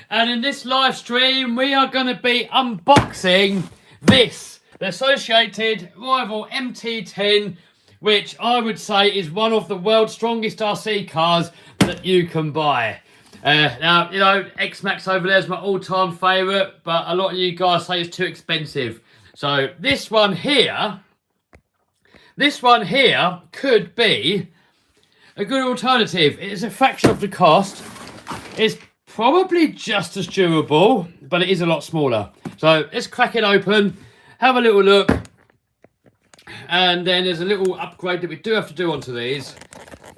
And in this live stream, we are going to be unboxing this, the Associated Rival MT10, which I would say is one of the world's strongest RC cars that you can buy. Now, you know, X-Max over there is my all-time favourite, but a lot of you guys say it's too expensive. So this one here could be a good alternative. It's a fraction of the cost. It's probably just as durable, but it is a lot smaller. So let's crack it open, have a little look, and then there's a little upgrade that we do have to do onto these,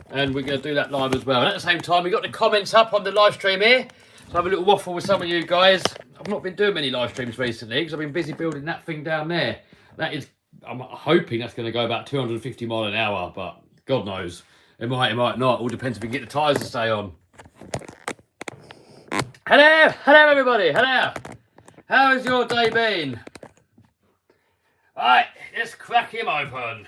and we're going to do that live as well. And at the same time, we got the comments up on the live stream here, so have a little waffle with some of you guys. I've not been doing many live streams recently because I've been busy building that thing down there. That is, I'm hoping that's going to go about 250 mile an hour, but God knows. It might not. All depends if we can get the tyres to stay on. Hello everybody, hello. How has your day been? Right, let's crack him open.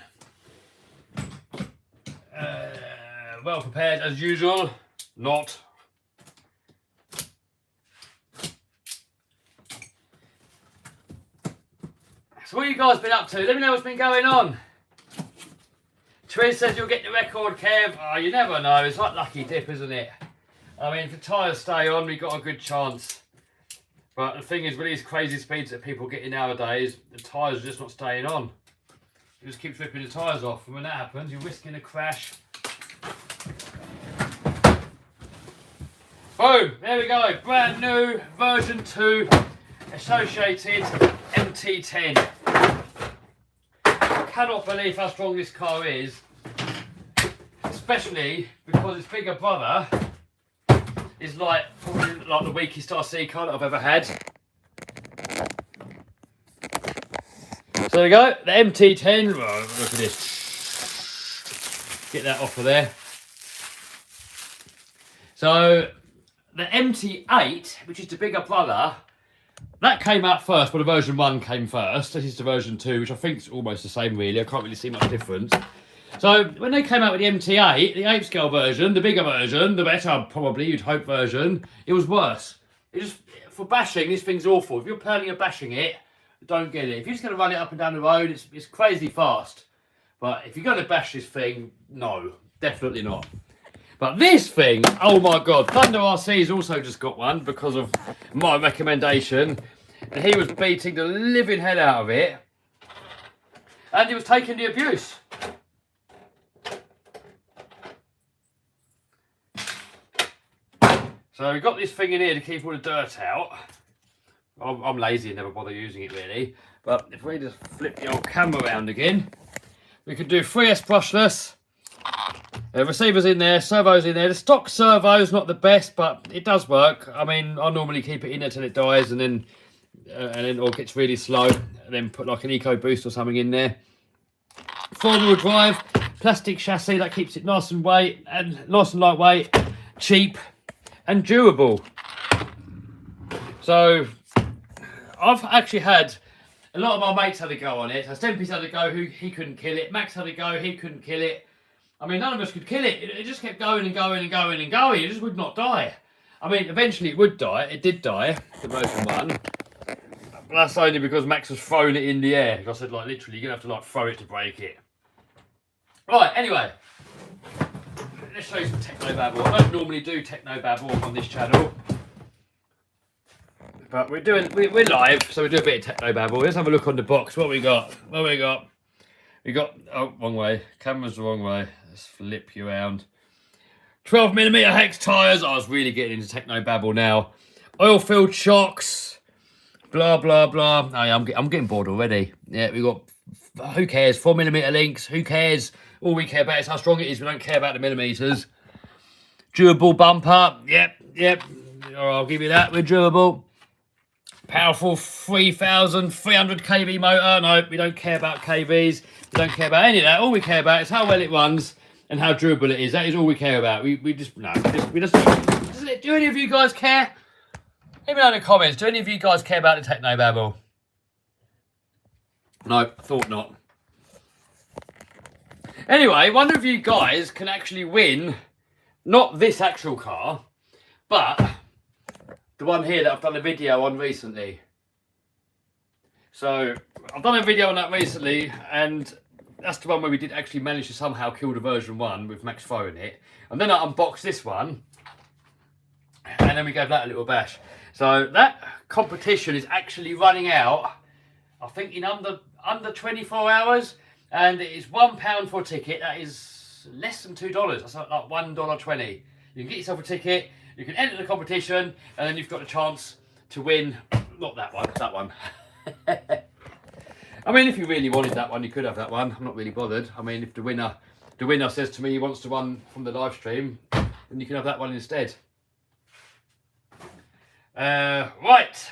Well prepared as usual, not. So what have you guys been up to? Let me know what's been going on. Triz says you'll get the record, Kev. Oh, you never know. It's like lucky dip, isn't it? I mean, if the tyres stay on, we've got a good chance. But the thing is, with these crazy speeds that people get in nowadays, the tyres are just not staying on. You just keep flipping the tyres off, and when that happens, you're risking a crash. Boom! There we go. Brand new version 2 Associated MT10. I cannot believe how strong this car is, especially because its bigger brother is probably like the weakest RC car that I've ever had. So there we go, the MT10. Oh, look at this. Get that off of there. So the MT8, which is the bigger brother, that came out first, but the version 1 came first. This is the version 2, which I think is almost the same really. I can't really see much difference. So when they came out with the MT8, the 8 scale version, the bigger version, the better probably, you'd hope, version, it was worse. It just, for bashing, this thing's awful. If you're planning on bashing it, don't get it. If you're just going to run it up and down the road, it's crazy fast. But if you're going to bash this thing, no, definitely not. But this thing, oh my God, Thunder RC's also just got one because of my recommendation. And he was beating the living hell out of it. And he was taking the abuse. So we've got this thing in here to keep all the dirt out. I'm lazy and never bother using it really. But if we just flip the old camera around again, we could do 3S brushless. Receivers in there, servos in there. The stock servo's not the best, but it does work. I mean, I normally keep it in there till it dies, and then or gets really slow, and then put like an eco boost or something in there. 4-wheel drive, plastic chassis that keeps it nice and lightweight, cheap, and durable. So I've actually had a lot of my mates had a go on it. So Stempy's had a go, he couldn't kill it. Max had a go, he couldn't kill it. I mean, none of us could kill it. It just kept going and going and going and going. It just would not die. I mean, eventually it would die. It did die, the version 1. But that's only because Max was throwing it in the air. I said, like, literally, you're going to have to, like, throw it to break it. Right, anyway. Let's show you some techno babble. I don't normally do techno babble on this channel. But we're live, so we do a bit of techno babble. Let's have a look on the box. What we got? We got, oh, wrong way. Camera's the wrong way. Let's flip you around. 12mm hex tyres. I was really getting into techno babble now. Oil-filled shocks. Blah, blah, blah. Oh, yeah, I'm getting bored already. Yeah, we got, who cares? 4mm links. Who cares? All we care about is how strong it is. We don't care about the millimetres. Durable bumper. Yep. I'll give you that. We're durable. Powerful 3,300 kV motor. No, we don't care about KVs. We don't care about any of that. All we care about is how well it runs and how durable it is. That is all we care about. We just do any of you guys care? Let me know in the comments. Do any of you guys care about the techno babble? No, I thought not. Anyway, one of you guys can actually win, not this actual car, but the one here that I've done a video on recently. So I've done a video on that recently, and that's the one where we did actually manage to somehow kill the version 1 with Max Foe in it. And then I unboxed this one, and then we gave that a little bash. So that competition is actually running out, I think, in under 24 hours, and it is £1 for a ticket. That is less than $2. That's like $1.20. You can get yourself a ticket, you can enter the competition, and then you've got a chance to win. Not that one, that one. I mean, if you really wanted that one, you could have that one. I'm not really bothered. I mean, if the winner says to me he wants the one from the live stream, then you can have that one instead. Right,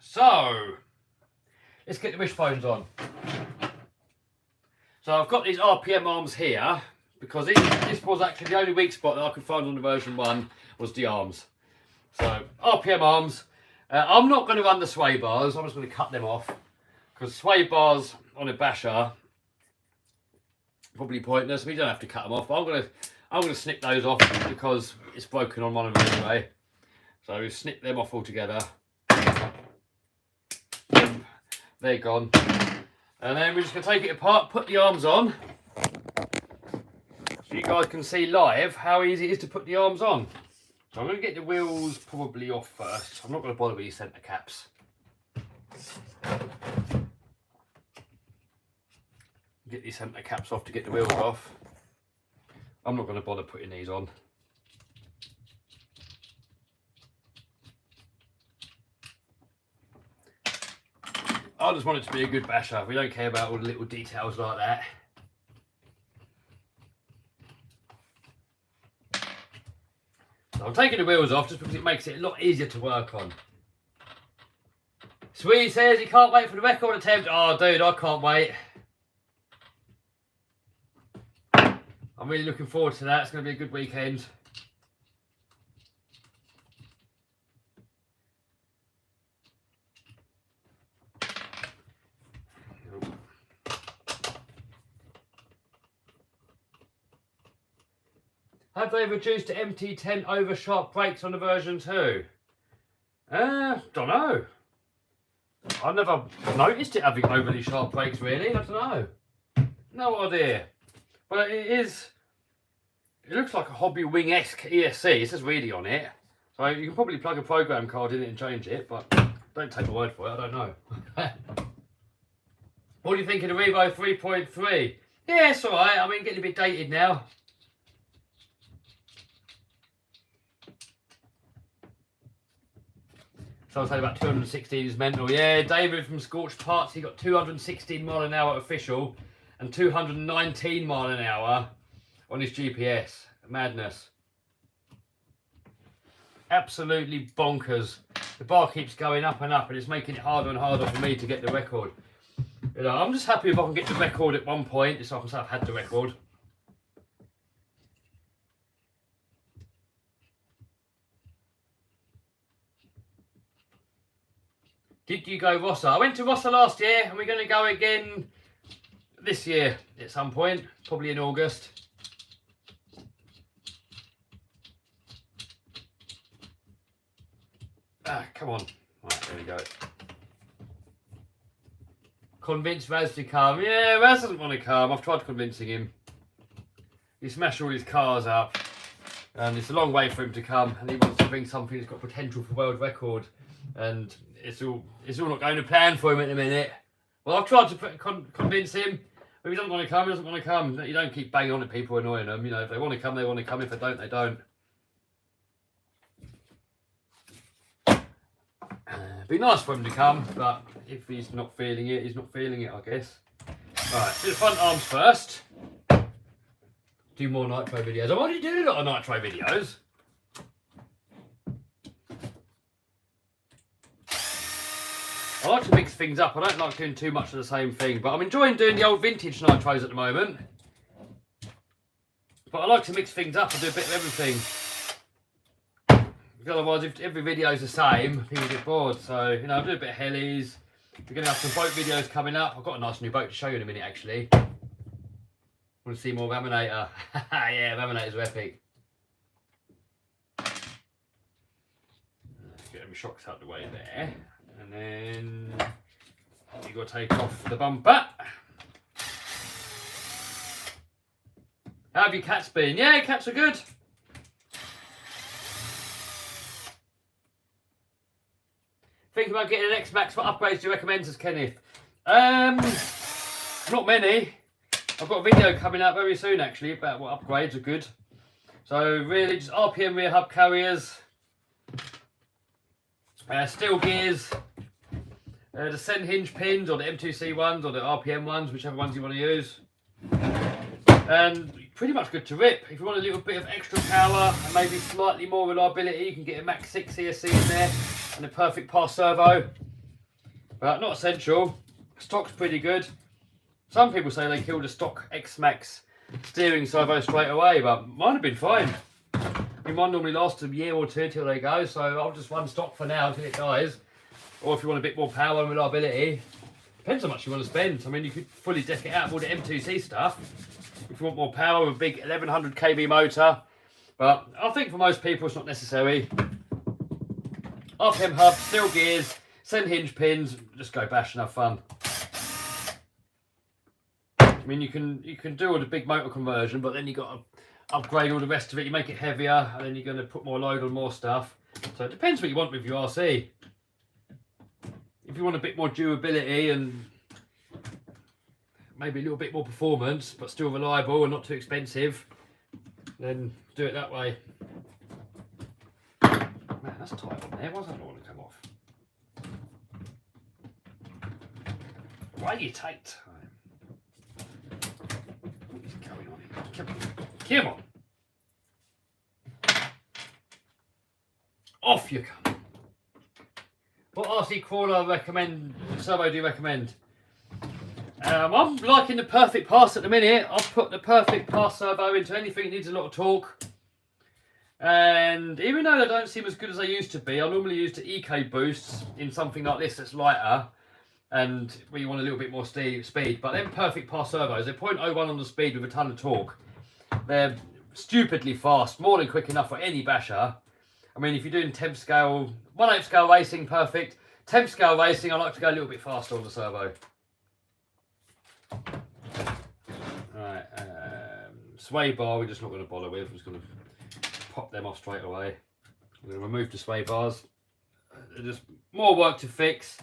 so let's get the wishbones on. So I've got these RPM arms here because this was actually the only weak spot that I could find on the version 1 was the arms. So RPM arms. I'm not going to run the sway bars. I'm just going to cut them off because sway bars on a basher probably pointless. We don't have to cut them off. I'm going to snip those off because it's broken on one of them anyway. So we snip them off altogether. They're gone. And then we're just going to take it apart, put the arms on, so you guys can see live how easy it is to put the arms on. So I'm going to get the wheels probably off first. I'm not going to bother with these centre caps. Get these centre caps off to get the wheels off. I'm not going to bother putting these on. I just want it to be a good basher. We don't care about all the little details like that. So I'm taking the wheels off just because it makes it a lot easier to work on. Sweet says he can't wait for the record attempt. Oh, dude, I can't wait. I'm really looking forward to that. It's going to be a good weekend. Have they reduced to MT10 over sharp brakes on the version 2? Don't know. I've never noticed it having overly sharp brakes, really. I don't know. No idea. But it is. It looks like a Hobby Wing-esque ESC. It says really on it. So you can probably plug a program card in it and change it, but don't take my word for it. I don't know. What do you think of the Revo 3.3? Yeah, it's alright. I mean, getting a bit dated now. So I was saying about 216 is mental. Yeah, David from Scorched Parts, he got 216 mile an hour official and 219 mile an hour on his GPS. Madness. Absolutely bonkers. The bar keeps going up and up and it's making it harder and harder for me to get the record. You know, I'm just happy if I can get the record at one point, just so I can say I've had the record. Did you go Rossa? I went to Rossa last year and we're going to go again this year at some point, probably in August. Ah, come on. Right, there we go. Convince Raz to come. Yeah, Raz doesn't want to come. I've tried convincing him. He smashed all his cars up and it's a long way for him to come and he wants to bring something that's got potential for world record. And it's all not going to plan for him at the minute. Well, I've tried to convince him. If he doesn't want to come, he doesn't want to come. You don't keep banging on at people, annoying them. You know, if they want to come, they want to come. If they don't, they don't. Be nice for him to come, but if he's not feeling it, he's not feeling it, I guess. Alright, do the front arms first. Do more nitro videos. I'm already doing a lot of nitro videos. I like to mix things up. I don't like doing too much of the same thing, but I'm enjoying doing the old vintage nitros at the moment. But I like to mix things up and do a bit of everything. Because otherwise, if every video is the same, people get bored. So, you know, I'll do a bit of helis. We're going to have some boat videos coming up. I've got a nice new boat to show you in a minute, actually. Want to see more Raminator? Yeah, Raminators are epic. Get them them shocks out the way there, and then you've got to take off the bumper. How have your cats been? Yeah, cats are good. Thinking about getting an X-Max. What upgrades do you recommend us, Kenneth? Not many. I've got a video coming out very soon actually about what upgrades are good. So really just RPM rear hub carriers, steel gears, the Send hinge pins or the M2C ones or the RPM ones, whichever ones you want to use. And pretty much good to rip. If you want a little bit of extra power and maybe slightly more reliability, you can get a Max 6 CSC in there and a perfect pass servo. But not essential. Stock's pretty good. Some people say they killed a stock X-Max steering servo straight away, but mine have been fine. I mean, mine normally lasts a year or two till they go, so I'll just run stock for now until it dies. Or if you want a bit more power and reliability, depends how much you want to spend. I mean, you could fully deck it out with all the M2C stuff if you want more power with a big 1100 kV motor, but I think for most people it's not necessary. RPM hub, steel gears, Send hinge pins, just go bash and have fun. I mean, you can do all the big motor conversion, but then you got to upgrade all the rest of it. You make it heavier, and then you're going to put more load on more stuff. So it depends what you want with your RC. If you want a bit more durability and maybe a little bit more performance, but still reliable and not too expensive, then do it that way. Man, that's tight on there. Why does that not want to come off? Why are you tight? What is going on here? Come on. Off you come. What RC crawler servo do you recommend? I'm liking the perfect pass at the minute. I've put the perfect pass servo into anything that needs a lot of torque. And even though they don't seem as good as they used to be, I normally use the EK boosts in something like this that's lighter and where you want a little bit more speed. But them perfect pass servos, they're 0.01 on the speed with a ton of torque. They're stupidly fast, more than quick enough for any basher. I mean, if you're doing 10th scale, 1/8 scale racing, perfect. 10th scale racing, I like to go a little bit faster on the servo. Right, sway bar, we're just not going to bother with. I'm just going to pop them off straight away. I'm going to remove the sway bars. They're just more work to fix,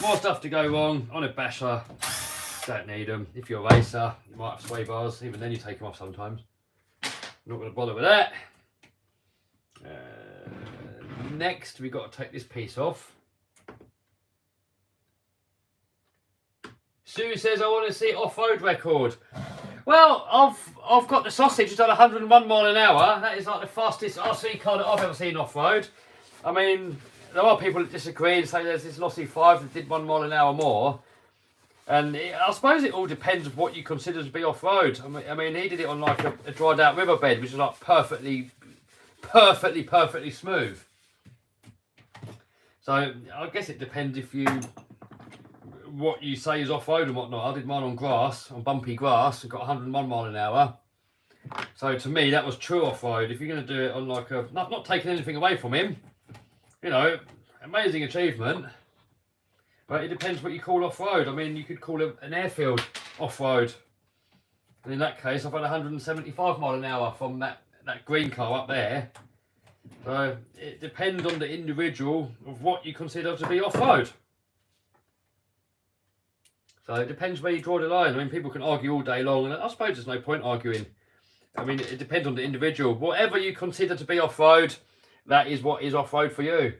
more stuff to go wrong on a basher. Don't need them. If you're a racer, you might have sway bars. Even then, you take them off sometimes. Not going to bother with that. Next, we've got to take this piece off. Sue says, I want to see off-road record. Well, I've got the sausage. It's done 101 mile an hour. That is like the fastest RC car that I've ever seen off-road. I mean, there are people that disagree and say there's this Lossy 5 that did 1 mile an hour more. And I suppose it all depends on what you consider to be off-road. I mean, he did it on like a dried out riverbed, which is like perfectly smooth. So I guess it depends what you say is off-road and whatnot. I did mine on grass, on bumpy grass, and got 101 mile an hour. So to me, that was true off-road. If you're going to do it on like not taking anything away from him, you know, amazing achievement. But it depends what you call off-road. I mean, you could call an airfield off-road. And in that case, I've had 175 mile an hour from that green car up there. So it depends on the individual of what you consider to be off-road. So it depends where you draw the line. I mean, people can argue all day long, and I suppose there's no point arguing. I mean, it depends on the individual. Whatever you consider to be off-road, that is what is off-road for you.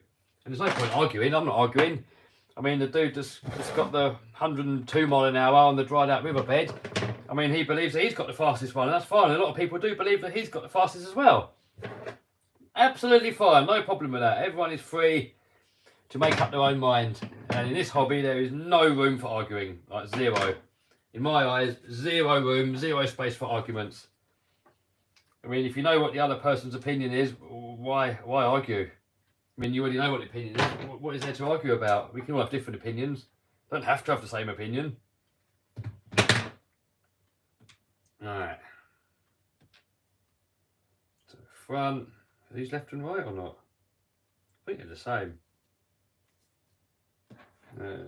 And there's no point arguing. I'm not arguing. I mean, the dude just got the 102 mile an hour on the dried out riverbed. I mean, he believes that he's got the fastest one, and that's fine. A lot of people do believe that he's got the fastest as well. Absolutely fine, no problem with that. Everyone is free to make up their own mind. And in this hobby, there is no room for arguing, like zero. In my eyes, zero room, zero space for arguments. I mean, if you know what the other person's opinion is, why argue? I mean, you already know what the opinion is. What is there to argue about? We can all have different opinions. Don't have to have the same opinion. Alright. So front. Are these left and right or not? I think they're the same. Right.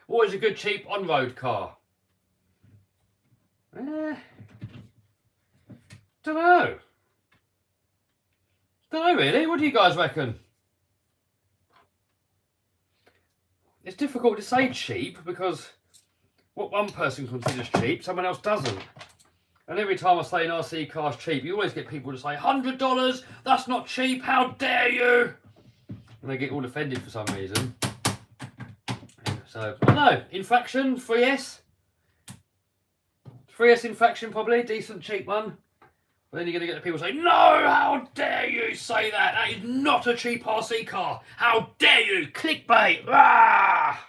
Always a good cheap on-road car. Don't know. Don't know really. What do you guys reckon? It's difficult to say cheap because what one person considers cheap, someone else doesn't. And every time I say an RC car's cheap, you always get people to say, $100, that's not cheap, how dare you? And they get all offended for some reason. So, I don't know, infraction, 3S? 3S infraction probably, decent cheap one. But then you're going to get the people saying, no, how dare you say that? That is not a cheap RC car. How dare you? Clickbait. Ah!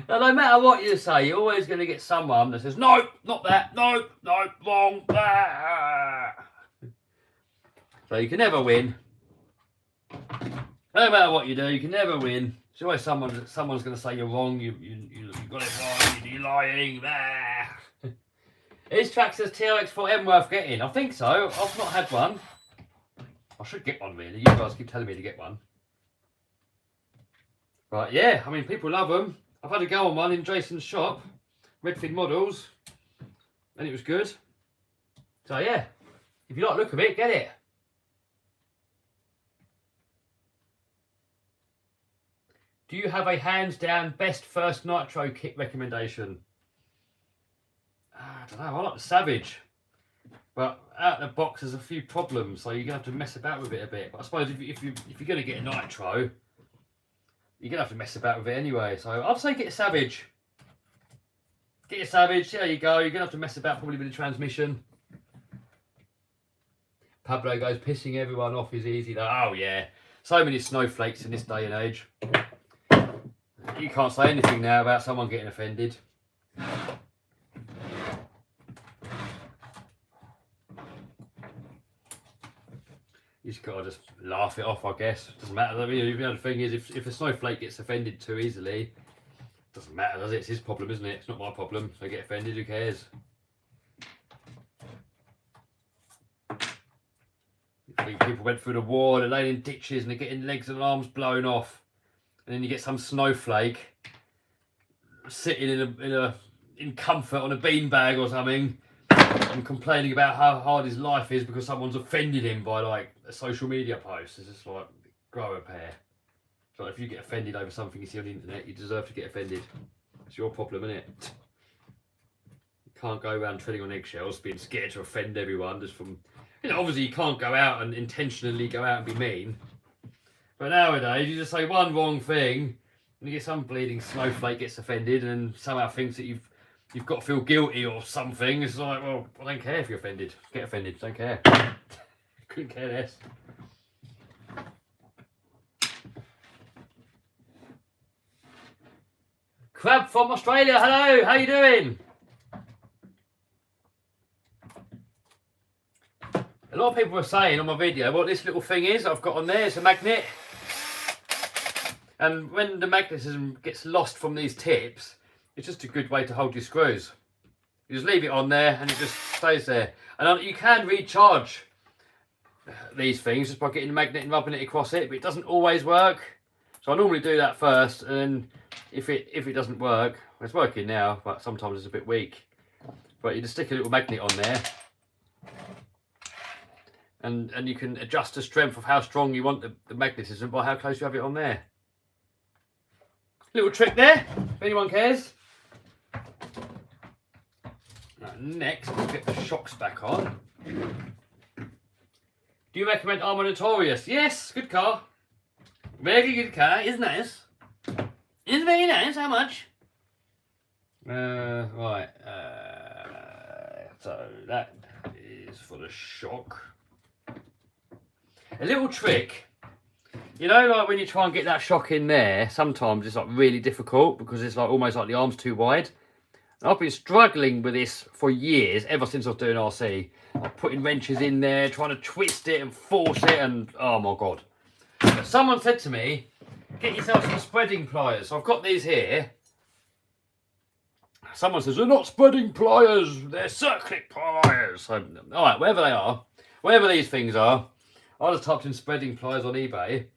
Now, no matter what you say, you're always going to get someone that says, no, not that. No, no, wrong. Ah! So you can never win. No matter what you do, you can never win. There's always someone's going to say you're wrong. You got it wrong. You're lying. Ah! Is Traxxas TRX4M worth getting? I think so. I've not had one. I should get one really. You guys keep telling me to get one. But yeah, I mean, people love them. I've had a go on one in Jason's shop, Redfin Models, and it was good. So yeah, if you like the look of it, get it. Do you have a hands down best first nitro kit recommendation? I don't know, I like the Savage, but out of the box there's a few problems, so you're going to have to mess about with it a bit. But I suppose if you're going to get a nitro, you're going to have to mess about with it anyway. So I'd say get a Savage. Get a Savage, there you go. You're going to have to mess about probably with the transmission. Pablo goes, pissing everyone off is easy though. Oh yeah, so many snowflakes in this day and age. You can't say anything now about someone getting offended. You just got to just laugh it off, I guess. Doesn't matter. I mean, the thing is, if a snowflake gets offended too easily, doesn't matter, does it? It's his problem, isn't it? It's not my problem. If they get offended, who cares? People went through the war, they're laying in ditches and they're getting legs and arms blown off. And then you get some snowflake sitting in comfort on a beanbag or something and complaining about how hard his life is because someone's offended him by like a social media post. It's just like, grow a pair. So if you get offended over something you see on the internet, you deserve to get offended. It's your problem, isn't it? You can't go around treading on eggshells, being scared to offend everyone just from, you know, obviously you can't go out and intentionally go out and be mean. But nowadays, you just say one wrong thing, and you get some bleeding snowflake gets offended, and somehow thinks that you've got to feel guilty or something. It's like, well, I don't care if you're offended. Get offended. Don't care. Couldn't care less. Crab from Australia. Hello. How you doing? A lot of people are saying on my video what this little thing is I've got on there. It's a magnet. And when the magnetism gets lost from these tips, it's just a good way to hold your screws. You just leave it on there and it just stays there. And you can recharge these things just by getting the magnet and rubbing it across it, but it doesn't always work. So I normally do that first, and then if it doesn't work, well, it's working now, but sometimes it's a bit weak. But you just stick a little magnet on there, and you can adjust the strength of how strong you want the magnetism by how close you have it on there. Little trick there, if anyone cares. Right, next, we'll get the shocks back on. Do you recommend Arma Notorious? Yes, good car. Very good car, it's nice. It's very nice, how much? Right, so that is for the shock. A little trick. You know, like when you try and get that shock in there, sometimes it's like really difficult because it's like almost like the arm's too wide. And I've been struggling with this for years, ever since I was doing RC. Like putting wrenches in there, trying to twist it and force it, and oh my god. But someone said to me, get yourself some spreading pliers. So I've got these here. Someone says, they're not spreading pliers, they're circlip pliers. So, alright, wherever these things are, I just typed in spreading pliers on eBay.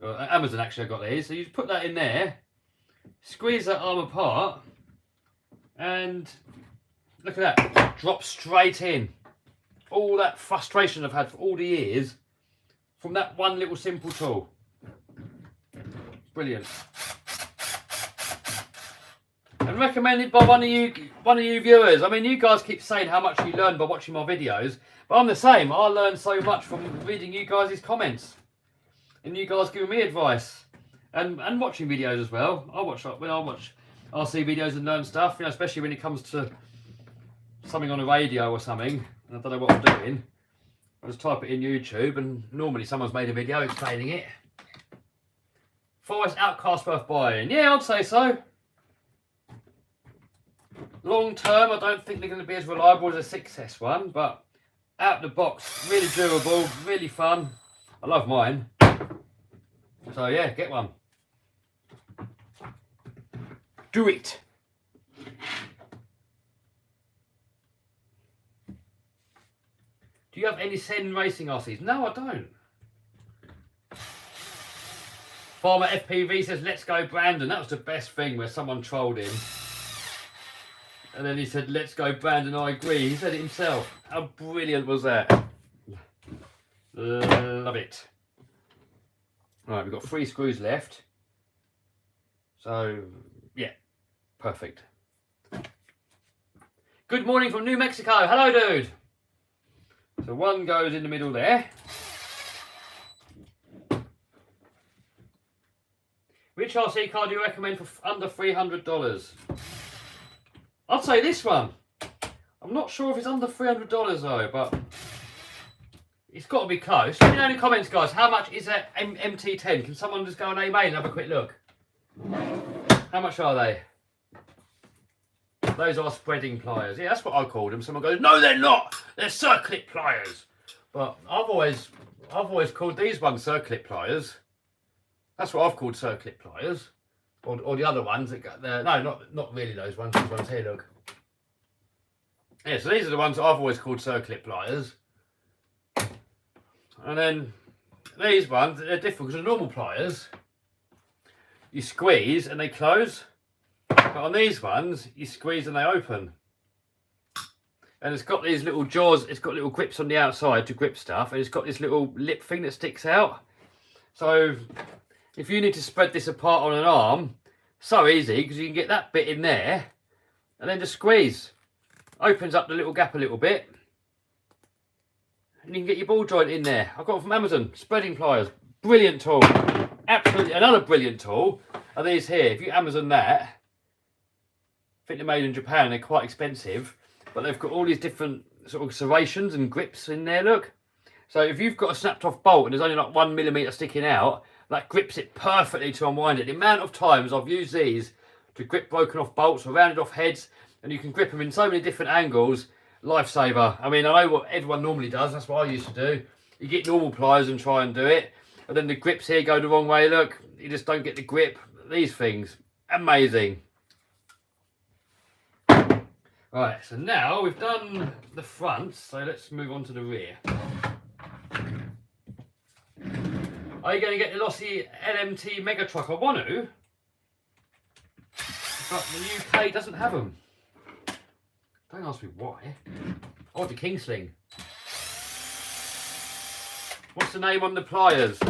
Amazon actually I got these. So you just put that in there, squeeze that arm apart, and look at that, drop straight in. All that frustration I've had for all the years from that one little simple tool. Brilliant. And recommended by one of you viewers. I mean, you guys keep saying how much you learn by watching my videos, but I'm the same. I learn so much from reading you guys' comments and you guys giving me advice and watching videos as well. I watch RC videos and learn stuff, you know, especially when it comes to something on a radio or something and I don't know what I'm doing. I just type it in YouTube and normally someone's made a video explaining it. Forest Outcast worth buying? Yeah, I'd say so. Long term, I don't think they're going to be as reliable as a 6S one, but out the box, really durable, really fun. I love mine. So yeah, get one. Do it. Do you have any Sen racing RCs? No, I don't. Farmer FPV says, let's go Brandon. That was the best thing where someone trolled him. And then he said, let's go Brandon, I agree. He said it himself. How brilliant was that? Love it. Right, we've got 3 screws left. So, yeah, perfect. Good morning from New Mexico. Hello, dude. So one goes in the middle there. Which RC car do you recommend for under $300? I'd say this one. I'm not sure if it's under $300 though, but it's got to be close. Let me know in the comments, guys. How much is that MT10? Can someone just go on eBay and have a quick look? How much are they? Those are spreading pliers. Yeah, that's what I called them. Someone goes, no, they're not. They're circlip pliers. But I've always called these ones circlip pliers. That's what I've called circlip pliers. Or the other ones that got there. No, not really those ones. These ones here, look. Yeah, so these are the ones that I've always called circlip pliers. And then these ones, they're different because the normal pliers, you squeeze and they close. But on these ones, you squeeze and they open. And it's got these little jaws, it's got little grips on the outside to grip stuff. And it's got this little lip thing that sticks out. So if you need to spread this apart on an arm, so easy because you can get that bit in there and then just squeeze. Opens up the little gap a little bit. And you can get your ball joint in there. I got them from Amazon, spreading pliers. Brilliant tool. Absolutely. Another brilliant tool are these here. If you Amazon that, I think they're made in Japan, they're quite expensive, but they've got all these different sort of serrations and grips in there, look. So if you've got a snapped off bolt and there's only like 1mm sticking out, that grips it perfectly to unwind it. The amount of times I've used these to grip broken off bolts or rounded off heads, and you can grip them in so many different angles, lifesaver. I mean, I know what everyone normally does, that's what I used to do. You get normal pliers and try and do it, and then the grips here go the wrong way, look. You just don't get the grip. These things, amazing. Right, so now we've done the front, so let's move on to the rear. Are you going to get the Lossy LMT Mega Truck? I want to, but the UK doesn't have them. Don't ask me why. Oh, the Kingsling. What's the name on the pliers?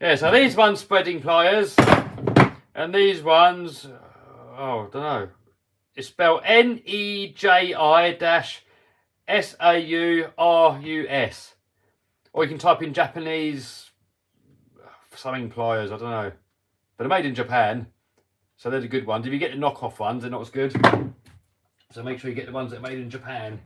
Yeah, so these ones spreading pliers, and these ones, oh, I don't know. It's spelled NEJI-SAURUS. Or you can type in Japanese something pliers, I don't know. But they're made in Japan, so they're the good ones. If you get the knockoff ones, they're not as good. So make sure you get the ones that are made in Japan.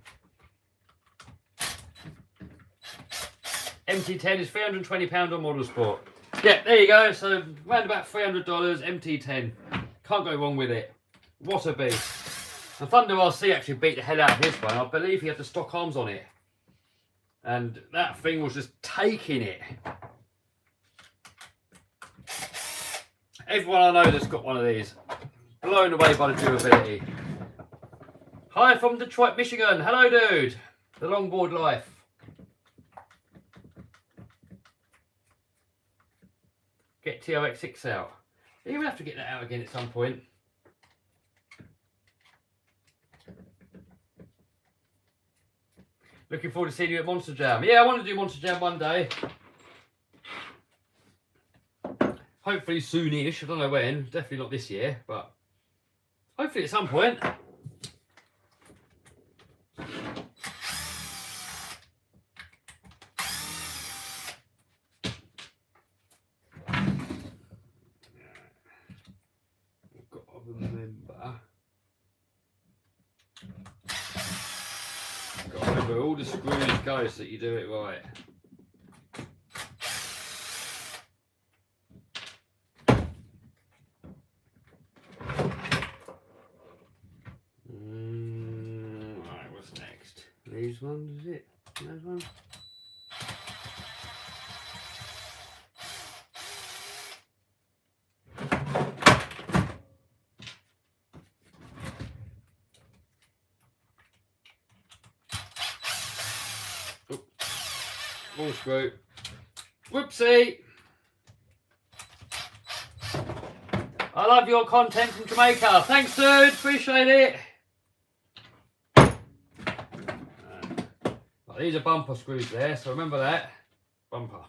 MT10 is £320 on Model Sport. Yeah, there you go. So around about $300, MT10. Can't go wrong with it. What a beast. The Thunder RC actually beat the hell out of his one. I believe he had the stock arms on it. And that thing was just taking it. Everyone I know that's got one of these. Blown away by the durability. Hi from Detroit, Michigan. Hello, dude. The longboard life. Get TRX6 out. You will have to get that out again at some point. Looking forward to seeing you at Monster Jam. Yeah, I want to do Monster Jam one day. Hopefully soonish. I don't know when. Definitely not this year, but hopefully at some point. Remember all the screws go so that you do it right. Right, what's next? These ones, is it? Those ones? Wrong screw. Whoopsie! I love your content from Jamaica. Thanks, dude. Appreciate it. Well, these are bumper screws there, so remember that. Bumper.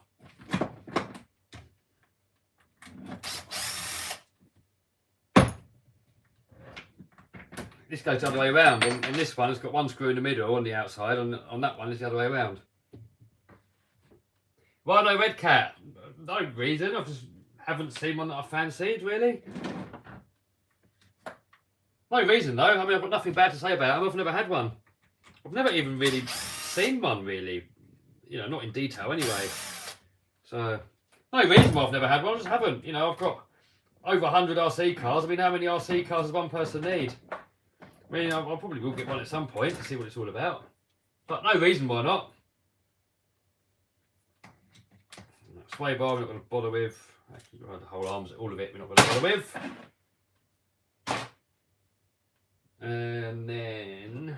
This goes the other way around. And this one has got one screw in the middle on the outside. On that one, it's the other way around. Why no red cat? No reason. I just haven't seen one that I fancied, really. No reason though. I mean, I've got nothing bad to say about them. I've never had one. I've never even really seen one, really. You know, not in detail anyway. So, no reason why I've never had one. I just haven't. You know, I've got over 100 RC cars. I mean, how many RC cars does one person need? I mean, I probably will get one at some point to see what it's all about. But no reason why not. Sway bar we're not going to bother with. Actually, the whole arms, all of it we're not going to bother with. And then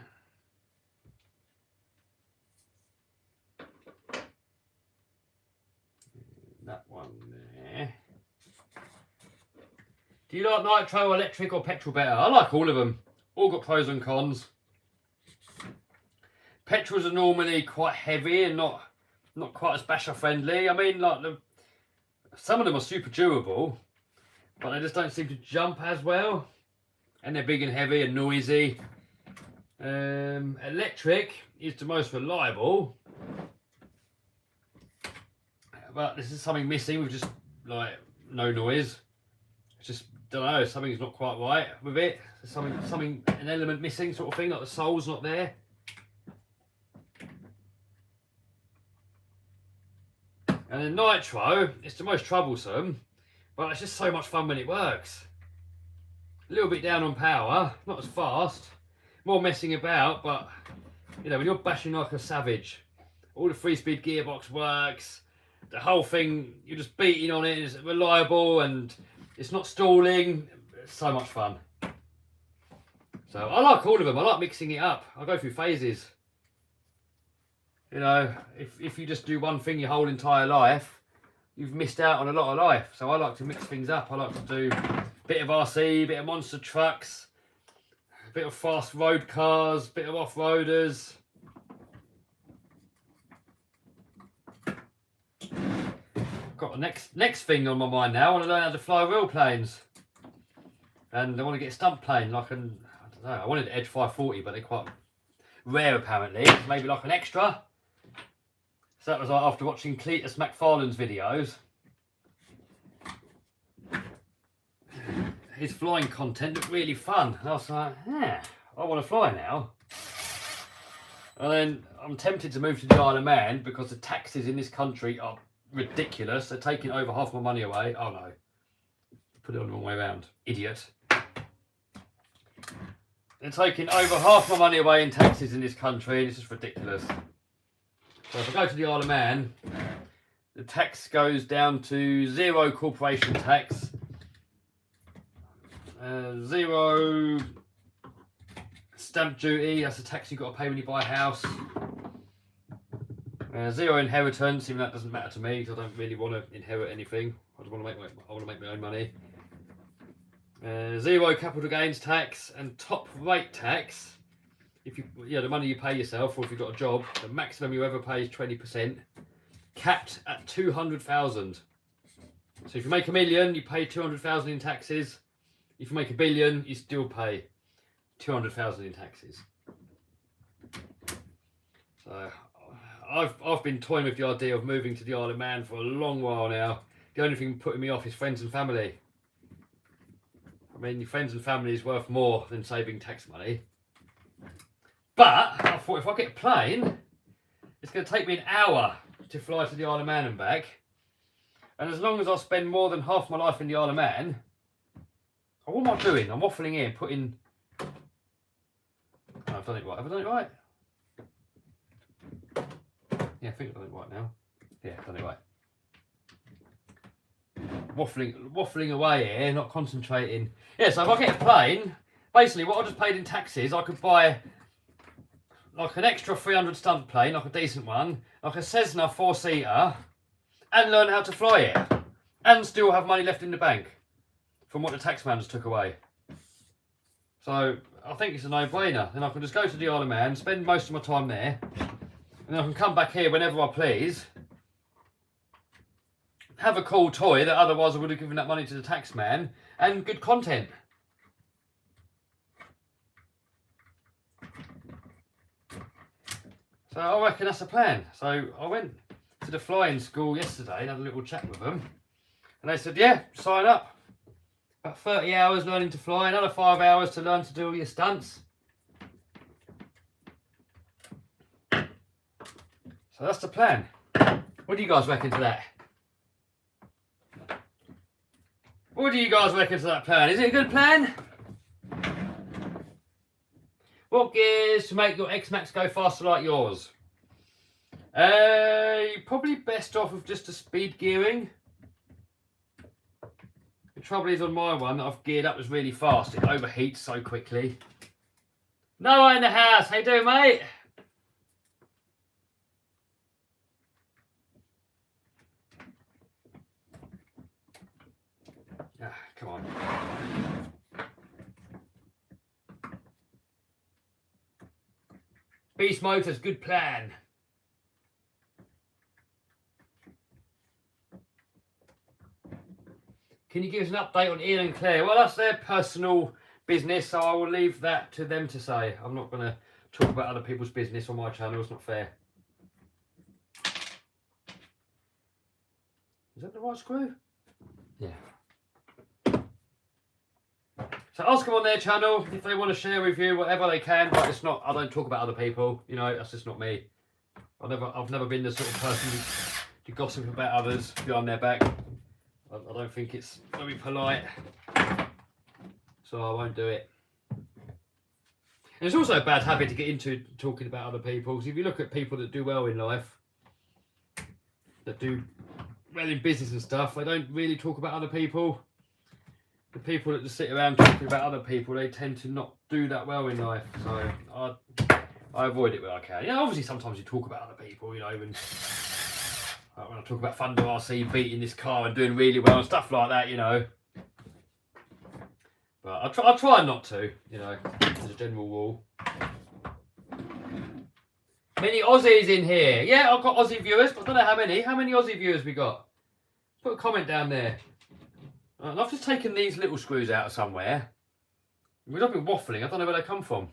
that one there. Do you like nitro, electric or petrol better? I like all of them. All got pros and cons. Petrols are normally quite heavy and not quite as basher friendly. I mean, like some of them are super durable, but they just don't seem to jump as well. And they're big and heavy and noisy. Electric is the most reliable, but this is something missing with just like no noise. It's just, don't know, something's not quite right with it. There's something, an element missing, sort of thing, like the soul's not there. And then nitro, it's the most troublesome, but it's just so much fun when it works. A little bit down on power, not as fast, more messing about, but you know, when you're bashing like a savage, all the 3-speed gearbox works, the whole thing, you're just beating on it, it's reliable and it's not stalling. It's so much fun. So I like all of them. I like mixing it up. I go through phases. You know, if you just do one thing your whole entire life, you've missed out on a lot of life. So I like to mix things up. I like to do a bit of RC, a bit of monster trucks, a bit of fast road cars, a bit of off-roaders. Got the next thing on my mind now. I want to learn how to fly real planes. And I want to get a stunt plane, like I don't know, I wanted an Edge 540, but they're quite rare apparently. Maybe like an extra. So that was like after watching Cletus McFarlane's videos. His flying content looked really fun. And I was like, yeah, I want to fly now. And then I'm tempted to move to the Isle of Man because the taxes in this country are ridiculous. They're taking over half my money away. Oh no. Put it on the wrong way around. Idiot. They're taking over half my money away in taxes in this country, and it's just ridiculous. So if I go to the Isle of Man, the tax goes down to 0 corporation tax, 0 stamp duty, that's the tax you've got to pay when you buy a house. Zero inheritance, even that doesn't matter to me because I don't really want to inherit anything. I just want to make my own money. Zero capital gains tax and top rate tax. If you, the money you pay yourself, or if you've got a job, the maximum you ever pay is 20%, capped at 200,000. So if you make $1 million, you pay 200,000 in taxes. If you make $1 billion, you still pay 200,000 in taxes. So I've been toying with the idea of moving to the Isle of Man for a long while now. The only thing putting me off is friends and family. I mean, your friends and family is worth more than saving tax money. But I thought if I get a plane, it's going to take me an hour to fly to the Isle of Man and back. And as long as I spend more than half my life in the Isle of Man, what am I doing? I'm waffling here, putting... Oh, I've done it right. Have I done it right? Yeah, I think I've done it right now. Yeah, I've done it right. Waffling away here, not concentrating. Yeah, so if I get a plane, basically what I just paid in taxes, I could buy like an extra 300 stunt plane, like a decent one, like a Cessna 4-seater, and learn how to fly it, and still have money left in the bank from what the taxman just took away. So I think it's a no-brainer. Then I can just go to the Isle of Man, spend most of my time there, and then I can come back here whenever I please, have a cool toy that otherwise I would have given that money to the taxman, and good content. So I reckon that's a plan. So I went to the flying school yesterday and had a little chat with them. And they said, yeah, sign up. About 30 hours learning to fly, another 5 hours to learn to do all your stunts. So that's the plan. What do you guys reckon to that? What do you guys reckon to that plan? Is it a good plan? What gears to make your X-Max go faster like yours? You're probably best off with just the speed gearing. The trouble is on my one that I've geared up was really fast. It overheats so quickly. Noah in the house. How you doing, mate? Ah, come on. Beast Motors, good plan. Can you give us an update on Ian and Claire? Well, that's their personal business, so I will leave that to them to say. I'm not going to talk about other people's business on my channel. It's not fair. Is that the right screw? Yeah. So ask them on their channel if they want to share with you whatever they can, but it's not. I don't talk about other people. You know, that's just not me. I've never been the sort of person to gossip about others behind their back. I don't think it's very polite, so I won't do it. And it's also a bad habit to get into talking about other people. Because if you look at people that do well in life, that do well in business and stuff, they don't really talk about other people. The people that just sit around talking about other people, they tend to not do that well in life. So I avoid it where I can. You know, obviously sometimes you talk about other people, you know, when I talk about Thunder RC beating this car and doing really well and stuff like that, you know. But I try not to, you know, as a general rule. Many Aussies in here. Yeah, I've got Aussie viewers, but I don't know how many. How many Aussie viewers we got? Put a comment down there. And I've just taken these little screws out of somewhere. Because I've been waffling, I don't know where they come from.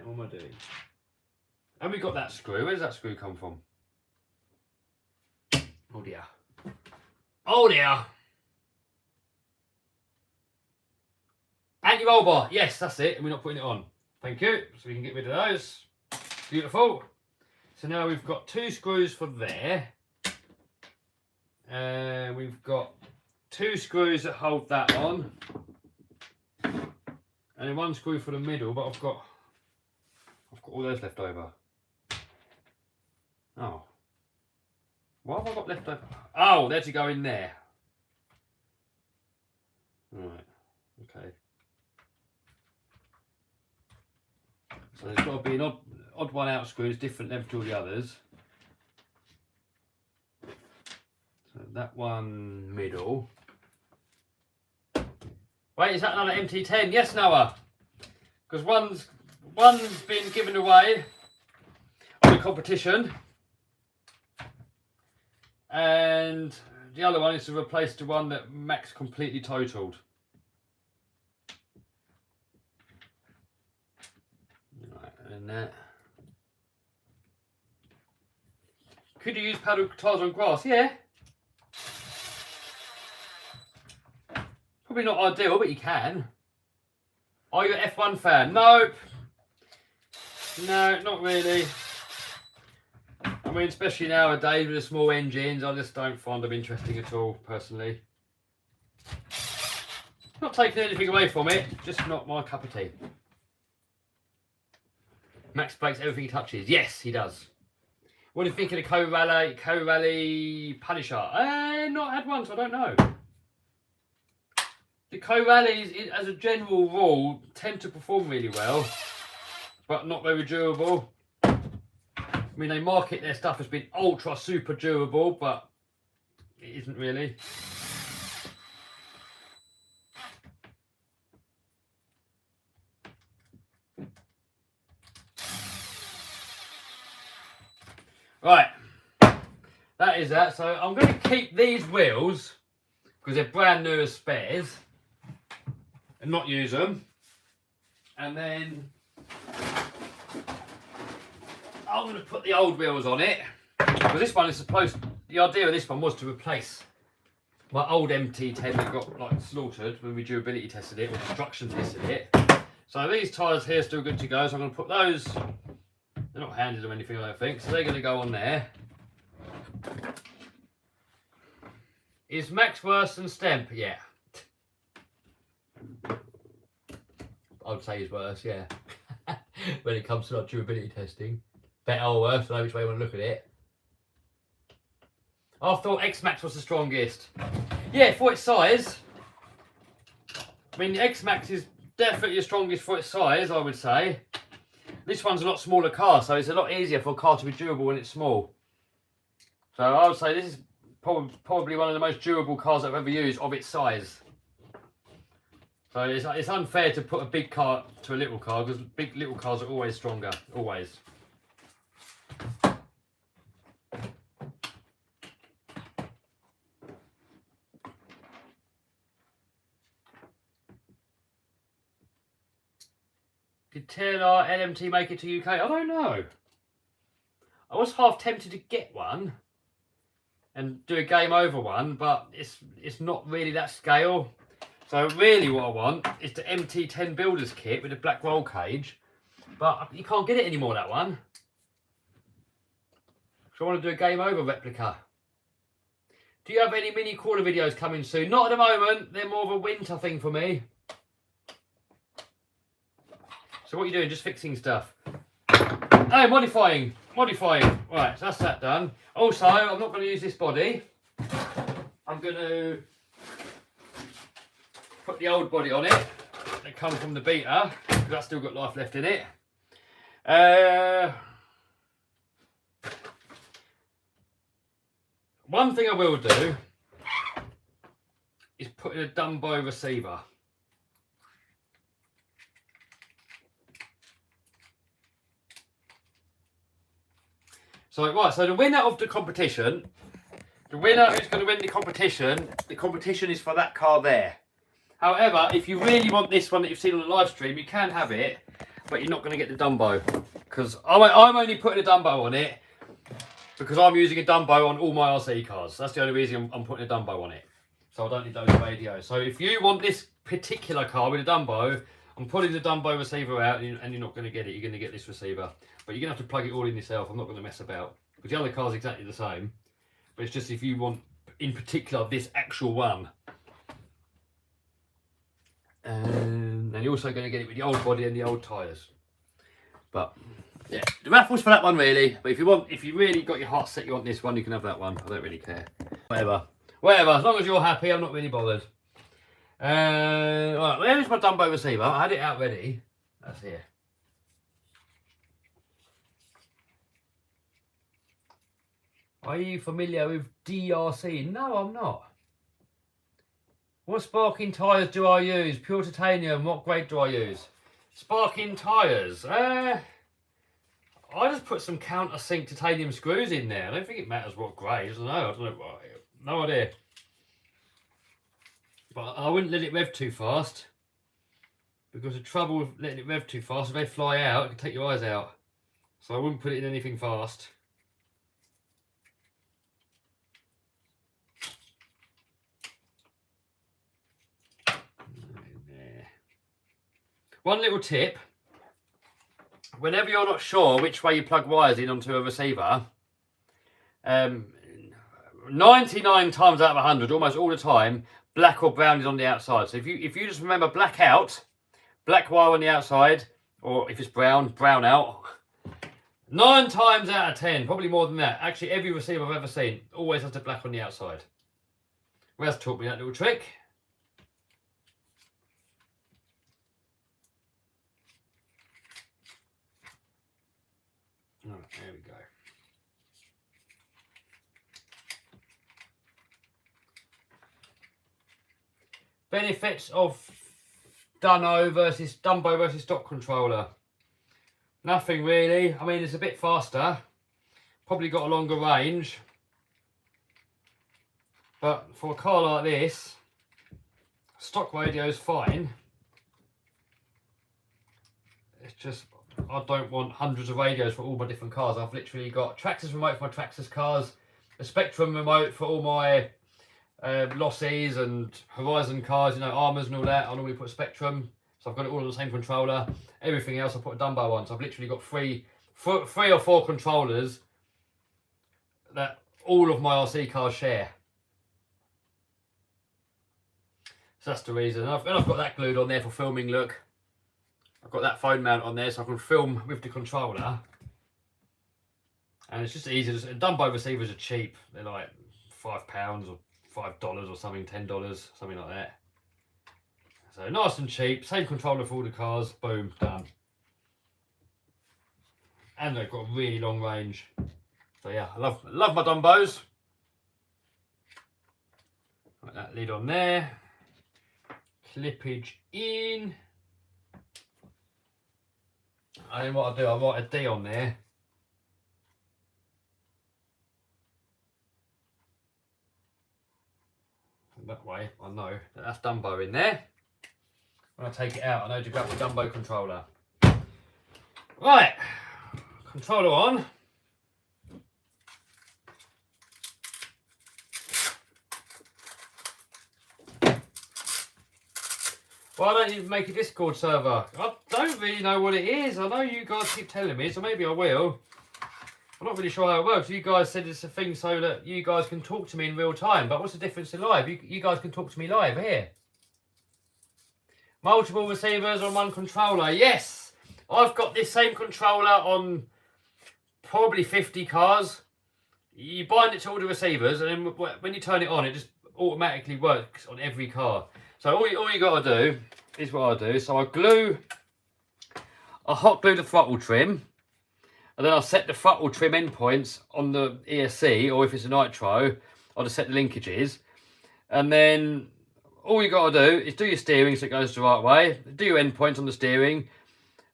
What am I doing? And we got that screw. Where does that screw come from? Oh dear. Oh dear. Anti-roll bar. Yes, that's it. And we're not putting it on. Thank you. So we can get rid of those. Beautiful. So now we've got 2 screws for there. And we've got 2 screws that hold that on. And then 1 screw for the middle, but I've got all those left over. Oh. What have I got left over? Oh, there's to go in there. Right, okay. So there's got to be an odd one out screw, it's different length to all the others. So that one middle. Wait, is that another MT10? Yes, Noah. Because one's been given away on the competition, and the other one is to replace the one that Max completely totaled. Right, and that. Could you use paddle tires on grass? Yeah. Probably not ideal, but you can. Are you an F1 fan? Nope. No, not really. I mean, especially nowadays with the small engines, I just don't find them interesting at all, personally. Not taking anything away from it, just not my cup of tea. Max breaks everything he touches. Yes, he does. What do you think of the Co-Rally Punisher? Not had one, so I don't know. The Co-Rallies, as a general rule, tend to perform really well, but not very durable. I mean, they market their stuff as being ultra super durable, but it isn't really. Right, that is that. So I'm going to keep these wheels because they're brand new as spares and not use them. And then I'm going to put the old wheels on it because this one is supposed. The idea of this one was to replace my old MT10 that got like slaughtered when we durability tested it or destruction tested it. So these tyres here are still good to go. So I'm going to put those. They're not handed or anything, I don't think, so they're going to go on there. Is Max worse than Stemp? Yeah. I would say he's worse, yeah. When it comes to like durability testing. Better or worse, I know which way you want to look at it. I thought X-Max was the strongest. Yeah, for its size. I mean, the X-Max is definitely the strongest for its size, I would say. This one's a lot smaller car, so it's a lot easier for a car to be durable when it's small. So I would say this is probably one of the most durable cars I've ever used of its size. So it's unfair to put a big car to a little car because little cars are always stronger, always. Did TLR LMT make it to UK? I don't know. I was half tempted to get one and do a game over one, but it's not really that scale. So really what I want is the MT10 builder's kit with a black roll cage, but you can't get it anymore, that one. So I want to do a game over replica. Do you have any mini crawler videos coming soon? Not at the moment, they're more of a winter thing for me. So what are you doing? Just fixing stuff. Oh, modifying. Right, so that's that done. Also, I'm not going to use this body. I'm going to put the old body on it. They come from the Beta, because that's still got life left in it. One thing I will do is put in a Dumbo receiver. So the winner of the competition, the winner who's going to win the competition is for that car there. However, if you really want this one that you've seen on the live stream, you can have it, but you're not going to get the Dumbo. Because I'm only putting a Dumbo on it because I'm using a Dumbo on all my RC cars. That's the only reason I'm putting a Dumbo on it. So I don't need those radios. So if you want this particular car with a Dumbo, I'm putting the Dumbo receiver out and you're not going to get it. You're going to get this receiver. But you're going to have to plug it all in yourself. I'm not going to mess about. Because the other car's exactly the same. But it's just if you want, in particular, this actual one. And you're also going to get it with the old body and the old tyres. But yeah, the raffles for that one really. But if you really got your heart set, you want this one, you can have that one. I don't really care. Whatever. As long as you're happy, I'm not really bothered. Right, there's my Dumbo receiver. I had it out ready. That's here. Are you familiar with DRC? No, I'm not. What sparking tyres do I use? Pure titanium. What grade do I use? Sparking tyres. I just put some countersink titanium screws in there. I don't think it matters what grade. I don't know. No idea. But I wouldn't let it rev too fast. Because the trouble with letting it rev too fast, if they fly out, it can take your eyes out. So I wouldn't put it in anything fast. One little tip. Whenever you're not sure which way you plug wires in onto a receiver, 99 times out of 100, almost all the time, black or brown is on the outside. So if you just remember black out, black wire on the outside, or if it's brown, brown out. 9 times out of 10, probably more than that. Actually, every receiver I've ever seen always has the black on the outside. Wes taught me that little trick. Oh, there we go. Benefits of Dumbo versus stock controller. Nothing really. I mean, it's a bit faster. Probably got a longer range. But for a car like this, stock radio is fine. It's just, I don't want hundreds of radios for all my different cars. I've literally got Traxxas remote for my Traxxas cars, a Spectrum remote for all my Lossies and Horizon cars, you know, Armours and all that. I normally put Spectrum, so I've got it all on the same controller. Everything else I put a Dumbo on, so I've literally got three or four controllers that all of my RC cars share. So that's the reason. And I've got that glued on there for filming, look. I've got that phone mount on there so I can film with the controller. And it's just easy. Dumbo receivers are cheap. They're like £5 or $5 or something, $10, something like that. So nice and cheap. Same controller for all the cars. Boom, done. And they've got a really long range. So yeah, I love my Dumbos. Put that lid on there. Clippage in. And then what I do, I write a D on there. And that way I know that that's Dumbo in there. When I take it out, I know to grab the Dumbo controller. Right, controller on. Why don't you make a Discord server? I don't really know what it is. I know you guys keep telling me, so maybe I will. I'm not really sure how it works. You guys said it's a thing so that you guys can talk to me in real time. But what's the difference in live? You guys can talk to me live here. Multiple receivers on one controller. Yes! I've got this same controller on probably 50 cars. You bind it to all the receivers, and then when you turn it on, it just automatically works on every car. So all you got to do is what I do. So I hot glue the throttle trim, and then I'll set the throttle trim endpoints on the ESC, or if it's a nitro, I'll just set the linkages. And then all you got to do is do your steering so it goes the right way. Do your endpoints on the steering.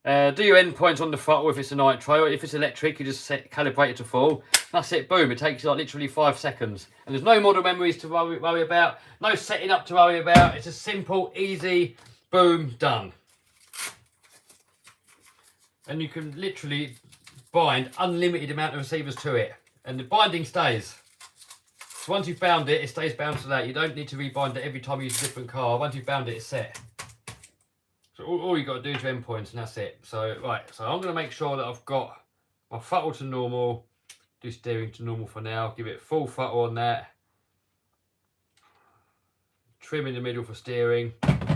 Do your endpoints on the throttle if it's a nitro. If it's electric, you just calibrate it to full. That's it, boom. It takes like literally 5 seconds. And there's no model memories to worry about. No setting up to worry about. It's just simple, easy, boom, done. And you can literally bind unlimited amount of receivers to it. And the binding stays. So once you've bound it, it stays bound to that. You don't need to rebind it every time you use a different car. Once you've bound it, it's set. So all you got to do is your endpoints, and that's it. So right, so I'm going to make sure that I've got my throttle to normal, do steering to normal for now, give it full throttle on that, trim in the middle for steering. Let's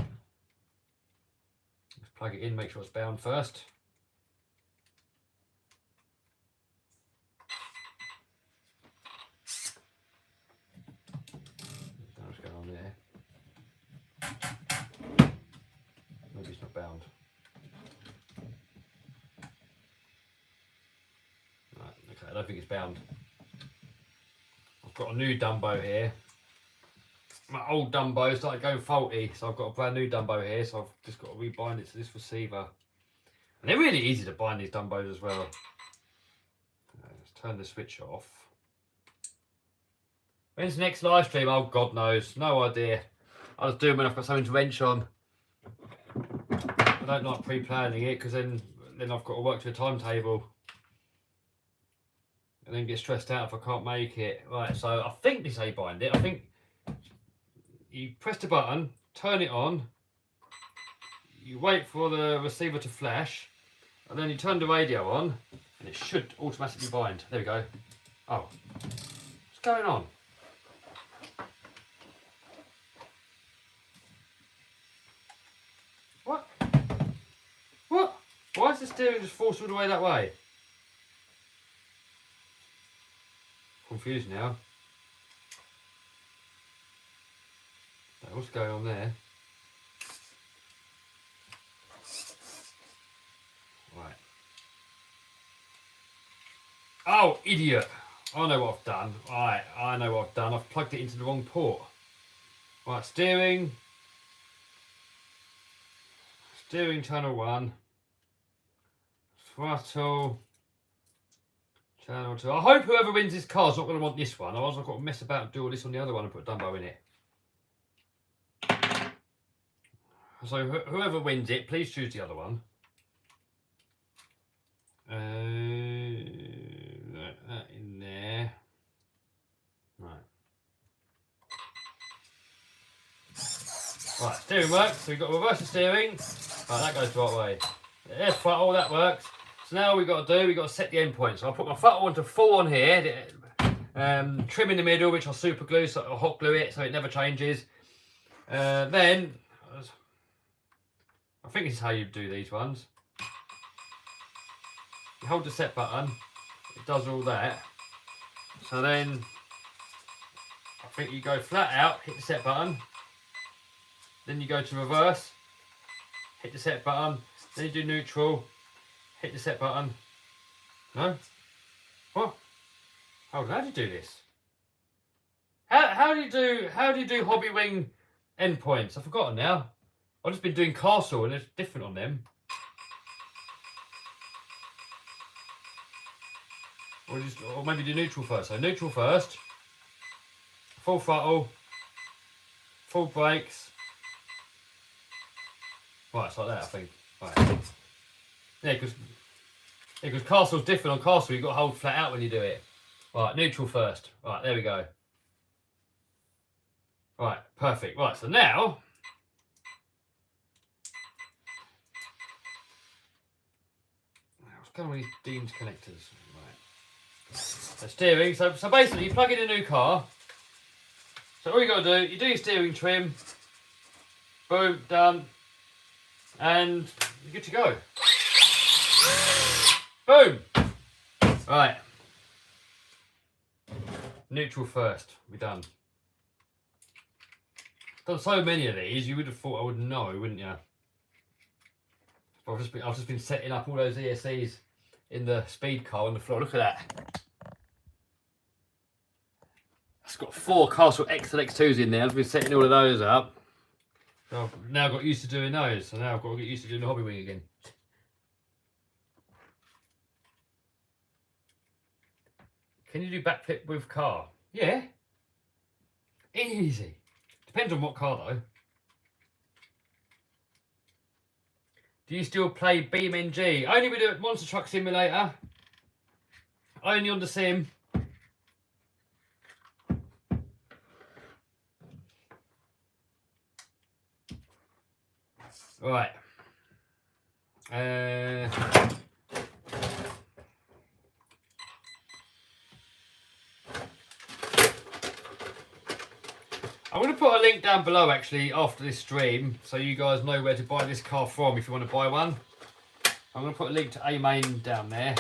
plug it in, make sure it's bound first. don't think it's bound. I've got a new Dumbo here. My old Dumbo started going faulty, so I've got a brand new Dumbo here, so I've just got to rebind it to this receiver. And they're really easy to bind, these Dumbos as well. Let's turn the switch off. When's the next live stream? Oh, God knows. No idea. I'll just do them when I've got something to wrench on. I don't like pre-planning it, because then I've got to work to a timetable. And then get stressed out if I can't make it. Right, so I think this is how you bind it. I think you press the button, turn it on, you wait for the receiver to flash, and then you turn the radio on, and it should automatically bind. There we go. Oh, what's going on? What? What? Why is the steering just forced all the way that way? Confused now. What's going on there? Right. Oh, idiot. I know what I've done. Right, I know what I've done. I've plugged it into the wrong port. Right, steering. Steering channel 1. Throttle. Channel 2. I hope whoever wins this car is not going to want this one. Otherwise I've got to mess about and do all this on the other one and put a Dumbo in it. So whoever wins it, please choose the other one. That in there. Right. Right, steering works. So we've got reverse the steering. Right, that goes the right way. There's throttle, that works. So now we've got to set the end point. So I'll put my throttle onto full on here. Trim in the middle, which I'll super glue, so I'll hot glue it so it never changes. Then I think this is how you do these ones. You hold the set button, it does all that. So then I think you go flat out, hit the set button, then you go to reverse, hit the set button, then you do neutral, hit the set button. No? What? How do you do this? How do you do hobby wing endpoints? I've forgotten now. I've just been doing castle and it's different on them. Or maybe do neutral first. So neutral first, full throttle, full brakes. Right, it's like that I think. Right. Yeah, because castle's different on castle. You've got to hold flat out when you do it. Right, neutral first. Right, there we go. Right, perfect. Right, so now what's going on with these Dean's connectors? Right. So steering. So basically, you plug in a new car. So all you got to do, you do your steering trim. Boom, done, and you're good to go. Boom. Right. Neutral first. We're done. Done so many of these, you would have thought I would know, wouldn't you? I've just been setting up all those ESCs in the speed car on the floor. Look at that. It's got 4 Castle X and X2s in there. I've been setting all of those up. So I've now got used to doing those. So now I've got to get used to doing the hobby wing again. Can you do backflip with car? Yeah. Easy. Depends on what car though. Do you still play BeamNG? Only with a Monster Truck Simulator. Only on the sim. Right. I'm going to put a link down below actually after this stream so you guys know where to buy this car from if you want to buy one. I'm going to put a link to A Main down there.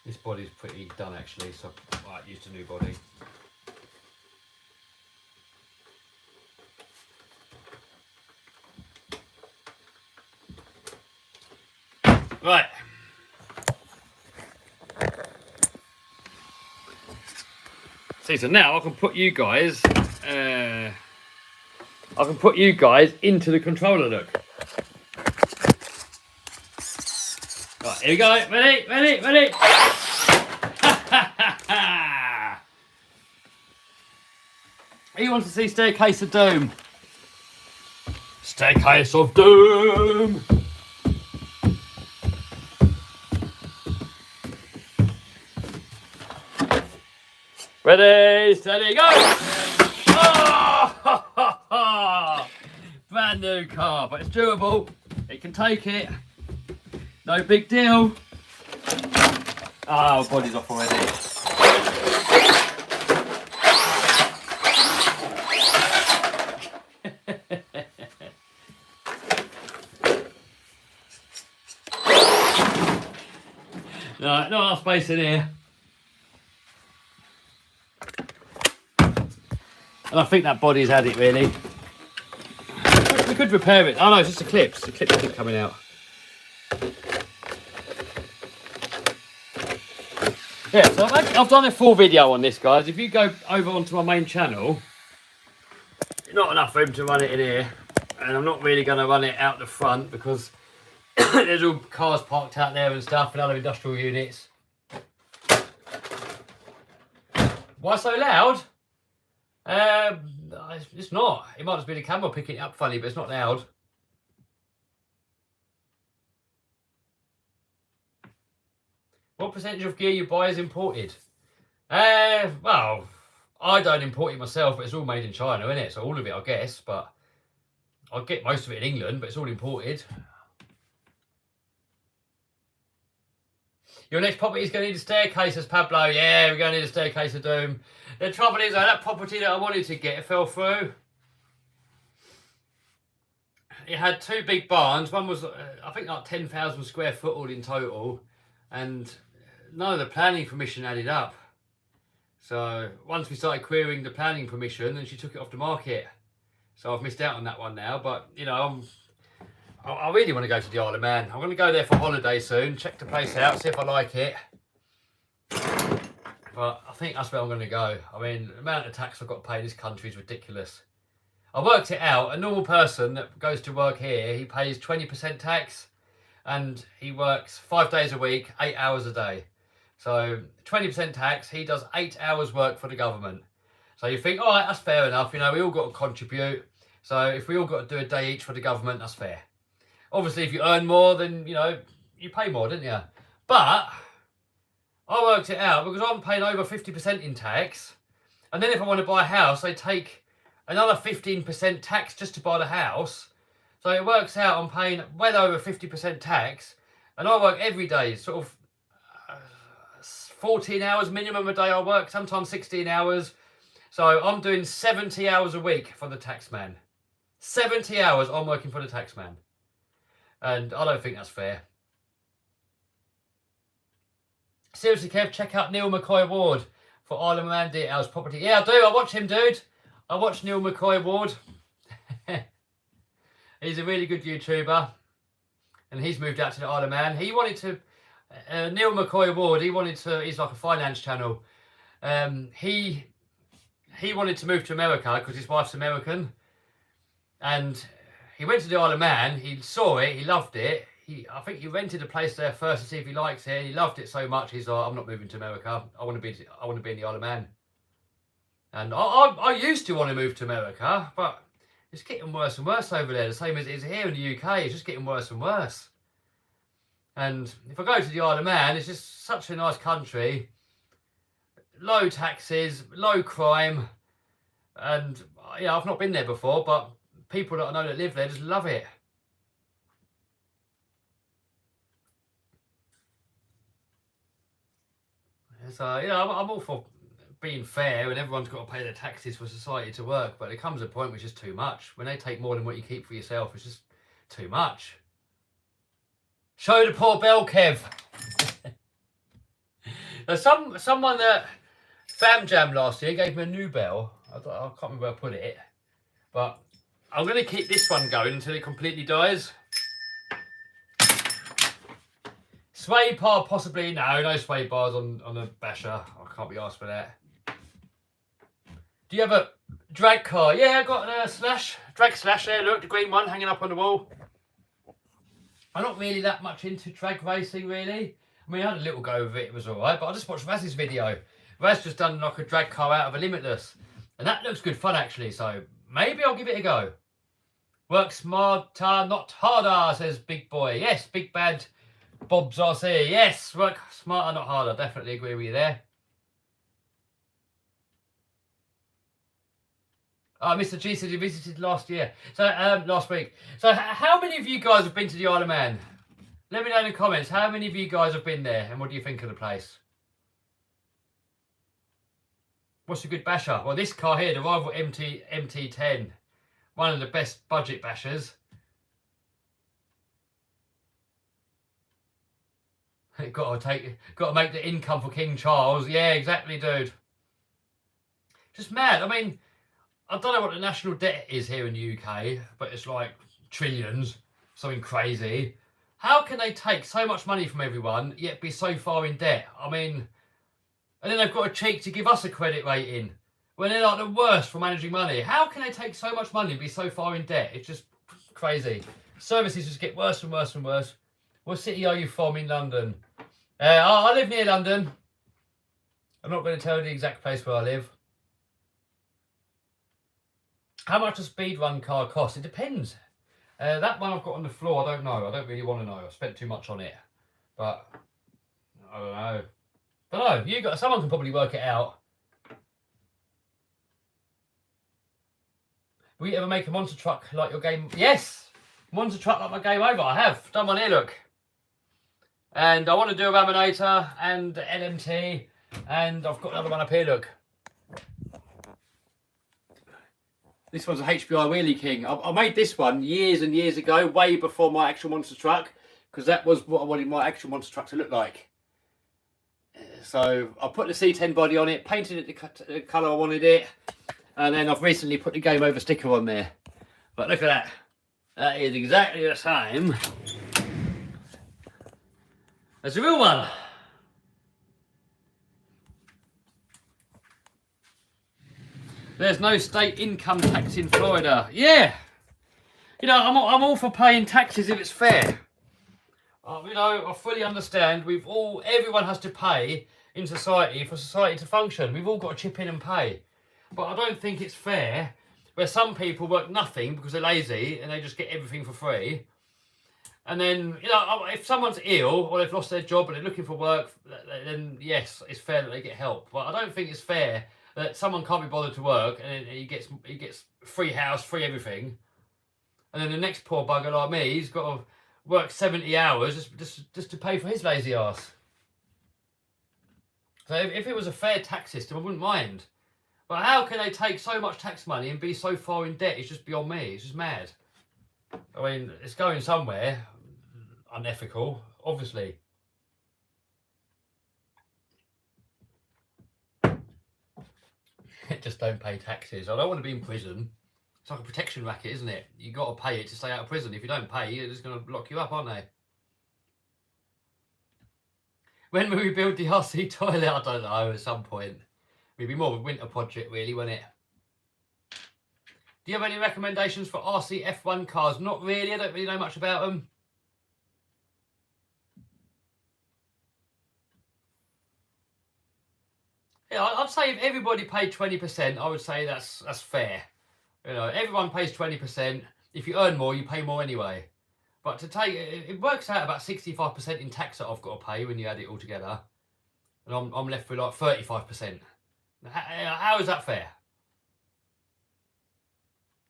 This body's pretty done actually, so I'm quite used to new body. Right. See, so now I can put you guys. I can put you guys into the controller. Look. Right, here we go. Ready, ready, ready. Who wants to see Staircase of Doom? Staircase of Doom. Ready, steady, go! Oh, brand new car, but it's durable. It can take it. No big deal. Oh, body's off already. No, not enough space in here. And I think that body's had it really. We could repair it. Oh no, it's just the clips. The clips keep coming out. Yeah, so I've done a full video on this, guys. If you go over onto my main channel, not enough room to run it in here. And I'm not really going to run it out the front because there's all cars parked out there and stuff and other industrial units. Why so loud? It's not. It might just be the camera picking it up funny, but it's not loud. What percentage of gear you buy is imported? Well, I don't import it myself, but it's all made in China, isn't it? So all of it, I guess, but I get most of it in England, but it's all imported. Your next property is going to need a staircase, says Pablo. Yeah, we're going to need a Staircase of Doom. The trouble is, that property that I wanted to get, it fell through. It had two big barns. One was, I think, like 10,000 square foot all in total. And none of the planning permission added up. So once we started querying the planning permission, then she took it off the market. So I've missed out on that one now. But, you know, I really want to go to the Isle of Man. I'm going to go there for holiday soon, check the place out, see if I like it. But I think that's where I'm going to go. I mean, the amount of tax I've got to pay in this country is ridiculous. I worked it out. A normal person that goes to work here, he pays 20% tax and he works 5 days a week, 8 hours a day. So 20% tax, he does 8 hours work for the government. So you think, all right, that's fair enough. You know, we all got to contribute. So if we all got to do a day each for the government, that's fair. Obviously, if you earn more, then, you know, you pay more, don't you? But I worked it out because I'm paying over 50% in tax. And then if I want to buy a house, they take another 15% tax just to buy the house. So it works out I'm paying well over 50% tax. And I work every day, sort of 14 hours minimum a day I work, sometimes 16 hours. So I'm doing 70 hours a week for the tax man. 70 hours I'm working for the tax man. And I don't think that's fair. Seriously, Kev, check out Neil McCoy Ward for Isle of Man details property. Yeah, I do. I watch him, dude. I watch Neil McCoy Ward. He's a really good YouTuber. And he's moved out to the Isle of Man. He wanted to... Neil McCoy Ward, he wanted to... He's like a finance channel. He wanted to move to America because his wife's American. And... he went to the Isle of Man, he saw it, he loved it. I think he rented a place there first to see if he likes it. He loved it so much, he's like, I'm not moving to America. I want to be in the Isle of Man. And I used to want to move to America, but it's getting worse and worse over there. The same as it is here in the UK, it's just getting worse and worse. And if I go to the Isle of Man, it's just such a nice country. Low taxes, low crime. And yeah, I've not been there before, but people that I know that live there just love it. So, you know, I'm all for being fair and everyone's got to pay their taxes for society to work, but there comes a point which is too much. When they take more than what you keep for yourself, it's just too much. Show the poor bell, Kev. There's someone that Fam Jam last year gave me a new bell. I can't remember where I put it, but I'm going to keep this one going until it completely dies. Sway bar, possibly. No sway bars on a basher. I can't be asked for that. Do you have a drag car? Yeah, I got a drag slash there. Look, the green one hanging up on the wall. I'm not really that much into drag racing, really. I mean, I had a little go with it. It was all right, but I just watched Raz's video. Raz just done like a drag car out of a Limitless, and that looks good fun actually. So maybe I'll give it a go. Work smarter, not harder, says Big Boy. Yes, Big Bad Bob's RC. Yes, work smarter, not harder. Definitely agree with you there. Mr. G said he visited last year. So, last week. So, how many of you guys have been to the Isle of Man? Let me know in the comments. How many of you guys have been there, and what do you think of the place? What's a good basher? Well, this car here, the rival MT10, one of the best budget bashers. Got to make the income for King Charles. Yeah, exactly, dude. Just mad. I mean, I don't know what the national debt is here in the UK, but it's like trillions, something crazy. How can they take so much money from everyone, yet be so far in debt? I mean, and then they've got a cheek to give us a credit rating when they're like the worst for managing money. How can they take so much money and be so far in debt? It's just crazy. Services just get worse and worse and worse. What city are you from in London? I live near London. I'm not going to tell you the exact place where I live. How much a speedrun car cost? It depends. That one I've got on the floor, I don't know. I don't really want to know. I've spent too much on it. But, I don't know. Someone can probably work it out. Will you ever make a monster truck like your game? Yes! Monster truck like my game over. I have. Done one here, look. And I want to do a Raminator and LMT. And I've got another one up here, look. This one's a HBI Wheelie King. I made this one years and years ago, way before my actual monster truck, because that was what I wanted my actual monster truck to look like. So I put the C10 body on it, painted it the colour I wanted it, and then I've recently put the Game Over sticker on there. But look at that. That is exactly the same as the real one. There's no state income tax in Florida. Yeah. You know, I'm all for paying taxes if it's fair. You know, I fully understand. Everyone has to pay in society for society to function. We've all got to chip in and pay. But I don't think it's fair where some people work nothing because they're lazy and they just get everything for free. And then, you know, if someone's ill or they've lost their job and they're looking for work, then yes, it's fair that they get help. But I don't think it's fair that someone can't be bothered to work and he gets free house, free everything. And then the next poor bugger like me, he's got to work 70 hours just to pay for his lazy ass. So if it was a fair tax system, I wouldn't mind. But how can they take so much tax money and be so far in debt? It's just beyond me. It's just mad. I mean, it's going somewhere. Unethical, obviously. Just don't pay taxes. I don't want to be in prison. It's like a protection racket, isn't it? You got to pay it to stay out of prison. If you don't pay, they're just going to lock you up, aren't they? When will we build the RC toilet? I don't know, at some point. It'd be more of a winter project, really, wouldn't it? Do you have any recommendations for RC F1 cars? Not really. I don't really know much about them. Yeah, I'd say if everybody paid 20%, I would say that's fair. You know, everyone pays 20%. If you earn more, you pay more anyway. But to take it works out about 65% in tax that I've got to pay when you add it all together, and I'm left with like 35%. How is that fair?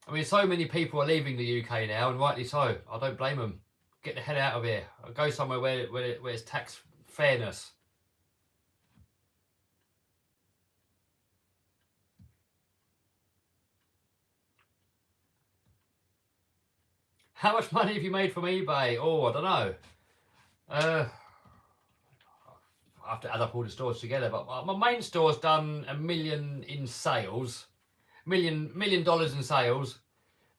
I mean, so many people are leaving the UK now, and rightly so. I don't blame them. Get the hell out of here. Go somewhere where it's tax fairness. How much money have you made from eBay? Oh, I don't know. I have to add up all the stores together, but my main store's done $1 million in sales. $1 million in sales.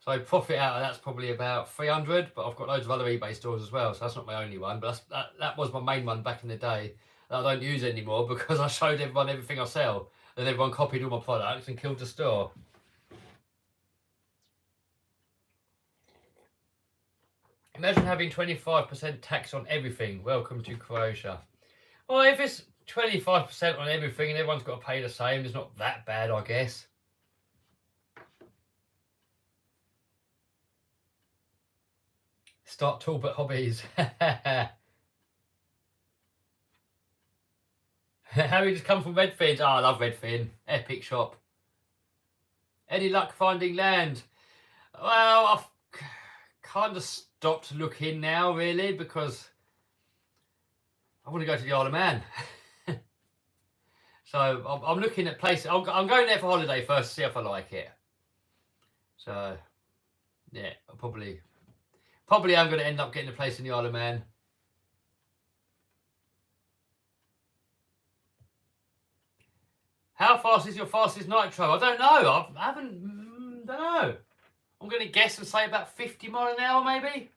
So profit out of that's probably about 300, but I've got loads of other eBay stores as well, so that's not my only one. But that was my main one back in the day that I don't use anymore because I showed everyone everything I sell, and everyone copied all my products and killed the store. Imagine having 25% tax on everything. Welcome to Croatia. Well, if it's 25% on everything and everyone's got to pay the same, it's not that bad, I guess. Start Talbot hobbies. Harry just come from Redfin. Oh, I love Redfin. Epic shop. Any luck finding land? Well, I've kind of stopped looking now, really, because I want to go to the Isle of Man. So I'm looking at places. I'm going there for holiday first to see if I like it. So, yeah, I'll probably I'm going to end up getting a place in the Isle of Man. How fast is your fastest nitro? I don't know. I haven't. Don't know. I'm going to guess and say about 50 miles an hour, maybe.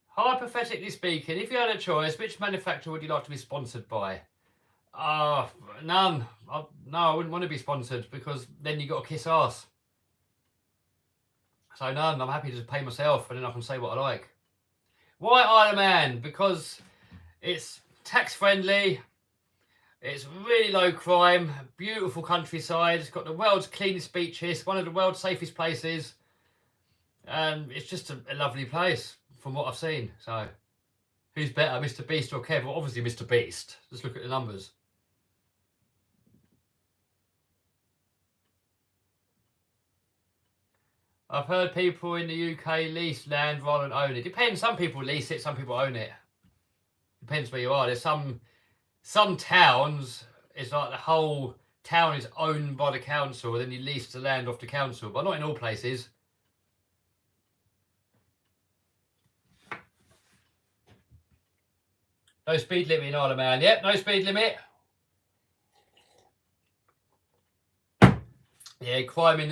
Hypothetically speaking, if you had a choice, which manufacturer would you like to be sponsored by? None. No, I wouldn't want to be sponsored because then you got to kiss ass. So none. I'm happy to just pay myself and then I can say what I like. Why Isle of Man? Because it's tax friendly. It's really low crime, beautiful countryside. It's got the world's cleanest beaches, one of the world's safest places. It's just a lovely place from what I've seen. So, who's better, Mr. Beast or Kev? Well, obviously Mr. Beast. Just look at the numbers. I've heard people in the UK lease land rather than own it. Depends. Some people lease it, some people own it. Depends where you are. There's some towns, it's like the whole town is owned by the council, and then you lease the land off the council, but not in all places. No speed limit in Isle of Man. Yep, no speed limit. Yeah, crime in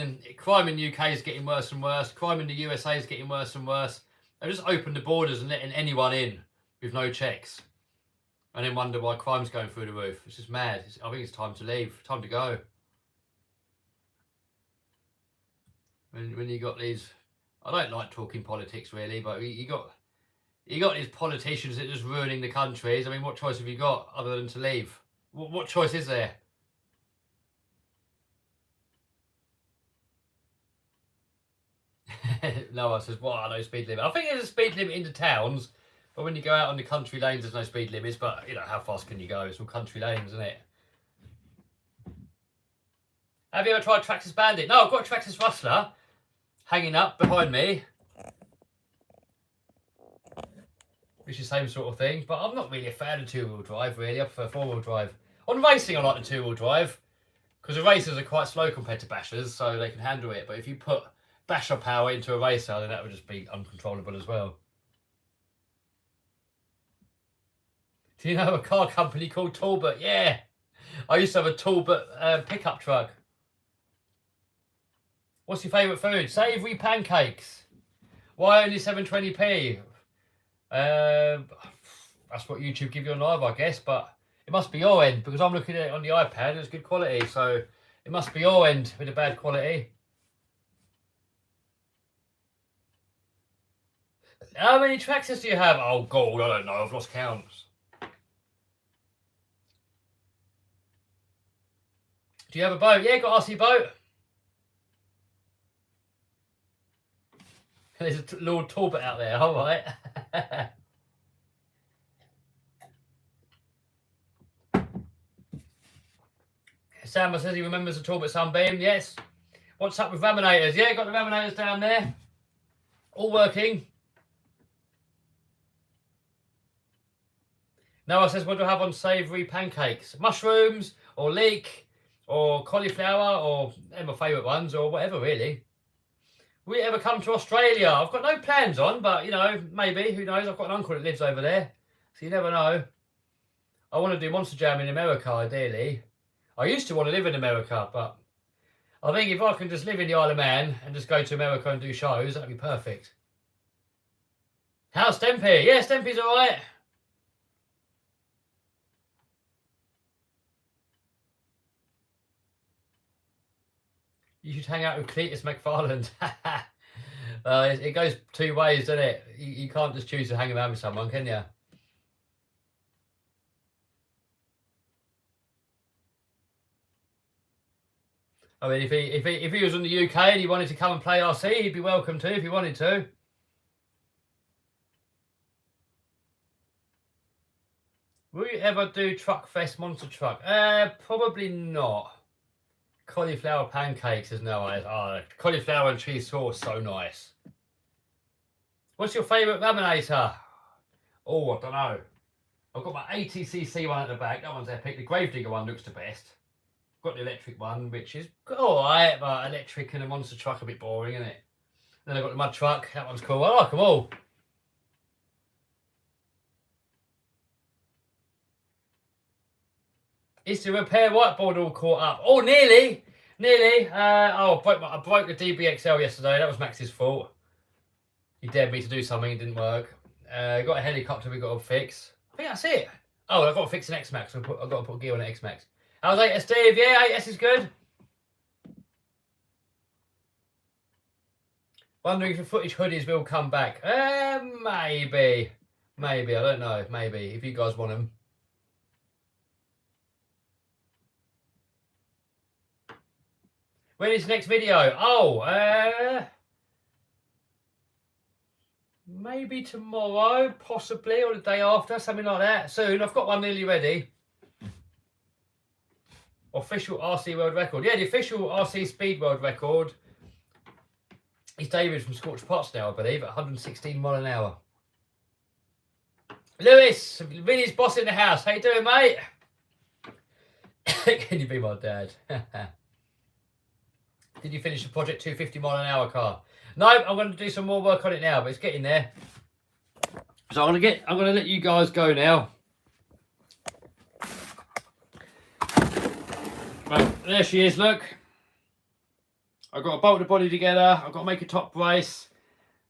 the UK is getting worse and worse. Crime in the USA is getting worse and worse. They've just opened the borders and letting anyone in with no checks. And then wonder why crime's going through the roof. It's just mad. I think it's time to leave. Time to go. When you got these, I don't like talking politics really, but you got these politicians that are just ruining the countries. I mean, what choice have you got other than to leave? What choice is there? Noah says, "What? No speed limit." I think there's a speed limit in the towns, but when you go out on the country lanes, there's no speed limits. But you know, how fast can you go? It's all country lanes, isn't it? Have you ever tried Traxxas Bandit? No, I've got a Traxxas Rustler hanging up behind me, which is the same sort of thing. But I'm not really a fan of two-wheel drive. Really, I prefer four-wheel drive. On racing, I like the two-wheel drive because the racers are quite slow compared to bashers, so they can handle it. But if you put basher power into a racer, then that would just be uncontrollable as well. Do you know a car company called Talbot? Yeah, I used to have a Talbot pickup truck. What's your favourite food? Savoury pancakes. Why only 720p? That's what YouTube give you on live, I guess, but it must be your end because I'm looking at it on the iPad and it's good quality, so it must be your end with a bad quality. How many Traxxas do you have? Oh God, I don't know. I've lost counts. Do you have a boat? Yeah, got RC boat. There's a Lord Talbot out there. All right. Sam says he remembers the Talbot Sunbeam. Yes. What's up with laminators? Yeah, got the laminators down there. All working. Noah says, what do I have on savoury pancakes? Mushrooms or leek or cauliflower or they're my favourite ones or whatever really. Will you ever come to Australia? I've got no plans on, but you know, maybe, who knows? I've got an uncle that lives over there, so you never know. I want to do Monster Jam in America, ideally. I used to want to live in America, but I think if I can just live in the Isle of Man and just go to America and do shows, that'd be perfect. How's Stempy? Yeah, Stempy's all right. You should hang out with Cletus McFarland. It goes two ways, doesn't it? You can't just choose to hang around with someone, can you? I mean, if he was in the UK and he wanted to come and play RC, he'd be welcome to if he wanted to. Will you ever do Truck Fest Monster Truck? Probably not. Cauliflower pancakes is no eyes. Oh, cauliflower and cheese sauce, so nice. What's your favourite laminator? Oh, I don't know. I've got my 80cc one at the back. That one's epic. The Gravedigger one looks the best. Got the electric one, which is alright, but electric and a monster truck a bit boring, isn't it? Then I've got the mud truck. That one's cool. I like them all. Is the repair whiteboard all caught up? Oh, nearly. Nearly. I broke the DBXL yesterday. That was Max's fault. He dared me to do something. It didn't work. Got a helicopter we got to fix. I think that's it. Oh, I've got to fix an X-Max. I've got to put gear on an X-Max. How's 8S, Steve? Yeah, 8S is good. Wondering if the footage hoodies will come back. Maybe. Maybe. I don't know. Maybe. If you guys want them. When is the next video? Oh, maybe tomorrow, possibly, or the day after, something like that. Soon. I've got one nearly ready. Official RC world record. Yeah, the official RC speed world record is David from Scorched Pots now, I believe, at 116 mile an hour. Lewis, Vinny's boss in the house. How you doing, mate? Can you be my dad? Did you finish the project 250 mile an hour car? No, I'm going to do some more work on it now, but it's getting there. So I'm going to let you guys go now. Well, there she is, look. I've got to bolt the body together. I've got to make a top brace.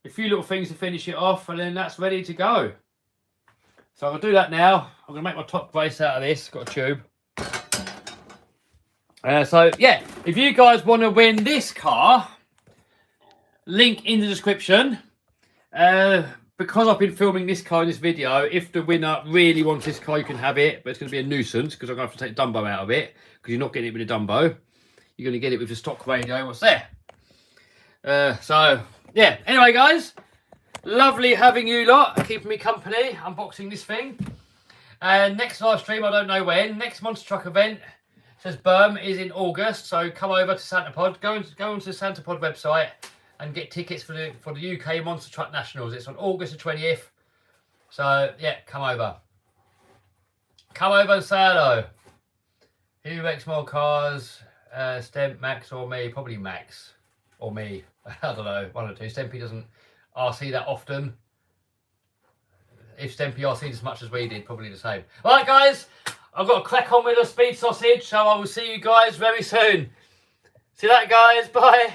A few little things to finish it off, and then that's ready to go. So I'm going to do that now. I'm going to make my top brace out of this. Got a tube. So, yeah, if you guys want to win this car, link in the description. Because I've been filming this car in this video, if the winner really wants this car, you can have it. But it's going to be a nuisance because I'm going to have to take Dumbo out of it. Because you're not getting it with a Dumbo. You're going to get it with the stock radio. What's there? So, yeah. Anyway, guys. Lovely having you lot. Keeping me company. Unboxing this thing. And next live stream, I don't know when. Next Monster Truck event. Says Birm is in August, so come over to Santapod. Go onto the Santapod website and get tickets for the UK Monster Truck Nationals. It's on August the 20th. So yeah, come over. Come over and say hello. Who wrecks more cars? Stemp, Max, or me? Probably Max or me. I don't know, one or two. Stempy doesn't RC that often. If Stempy RC'd as much as we did, probably the same. All right, guys. I've got to crack on with a speed sausage, so I will see you guys very soon. See you later, guys. Bye.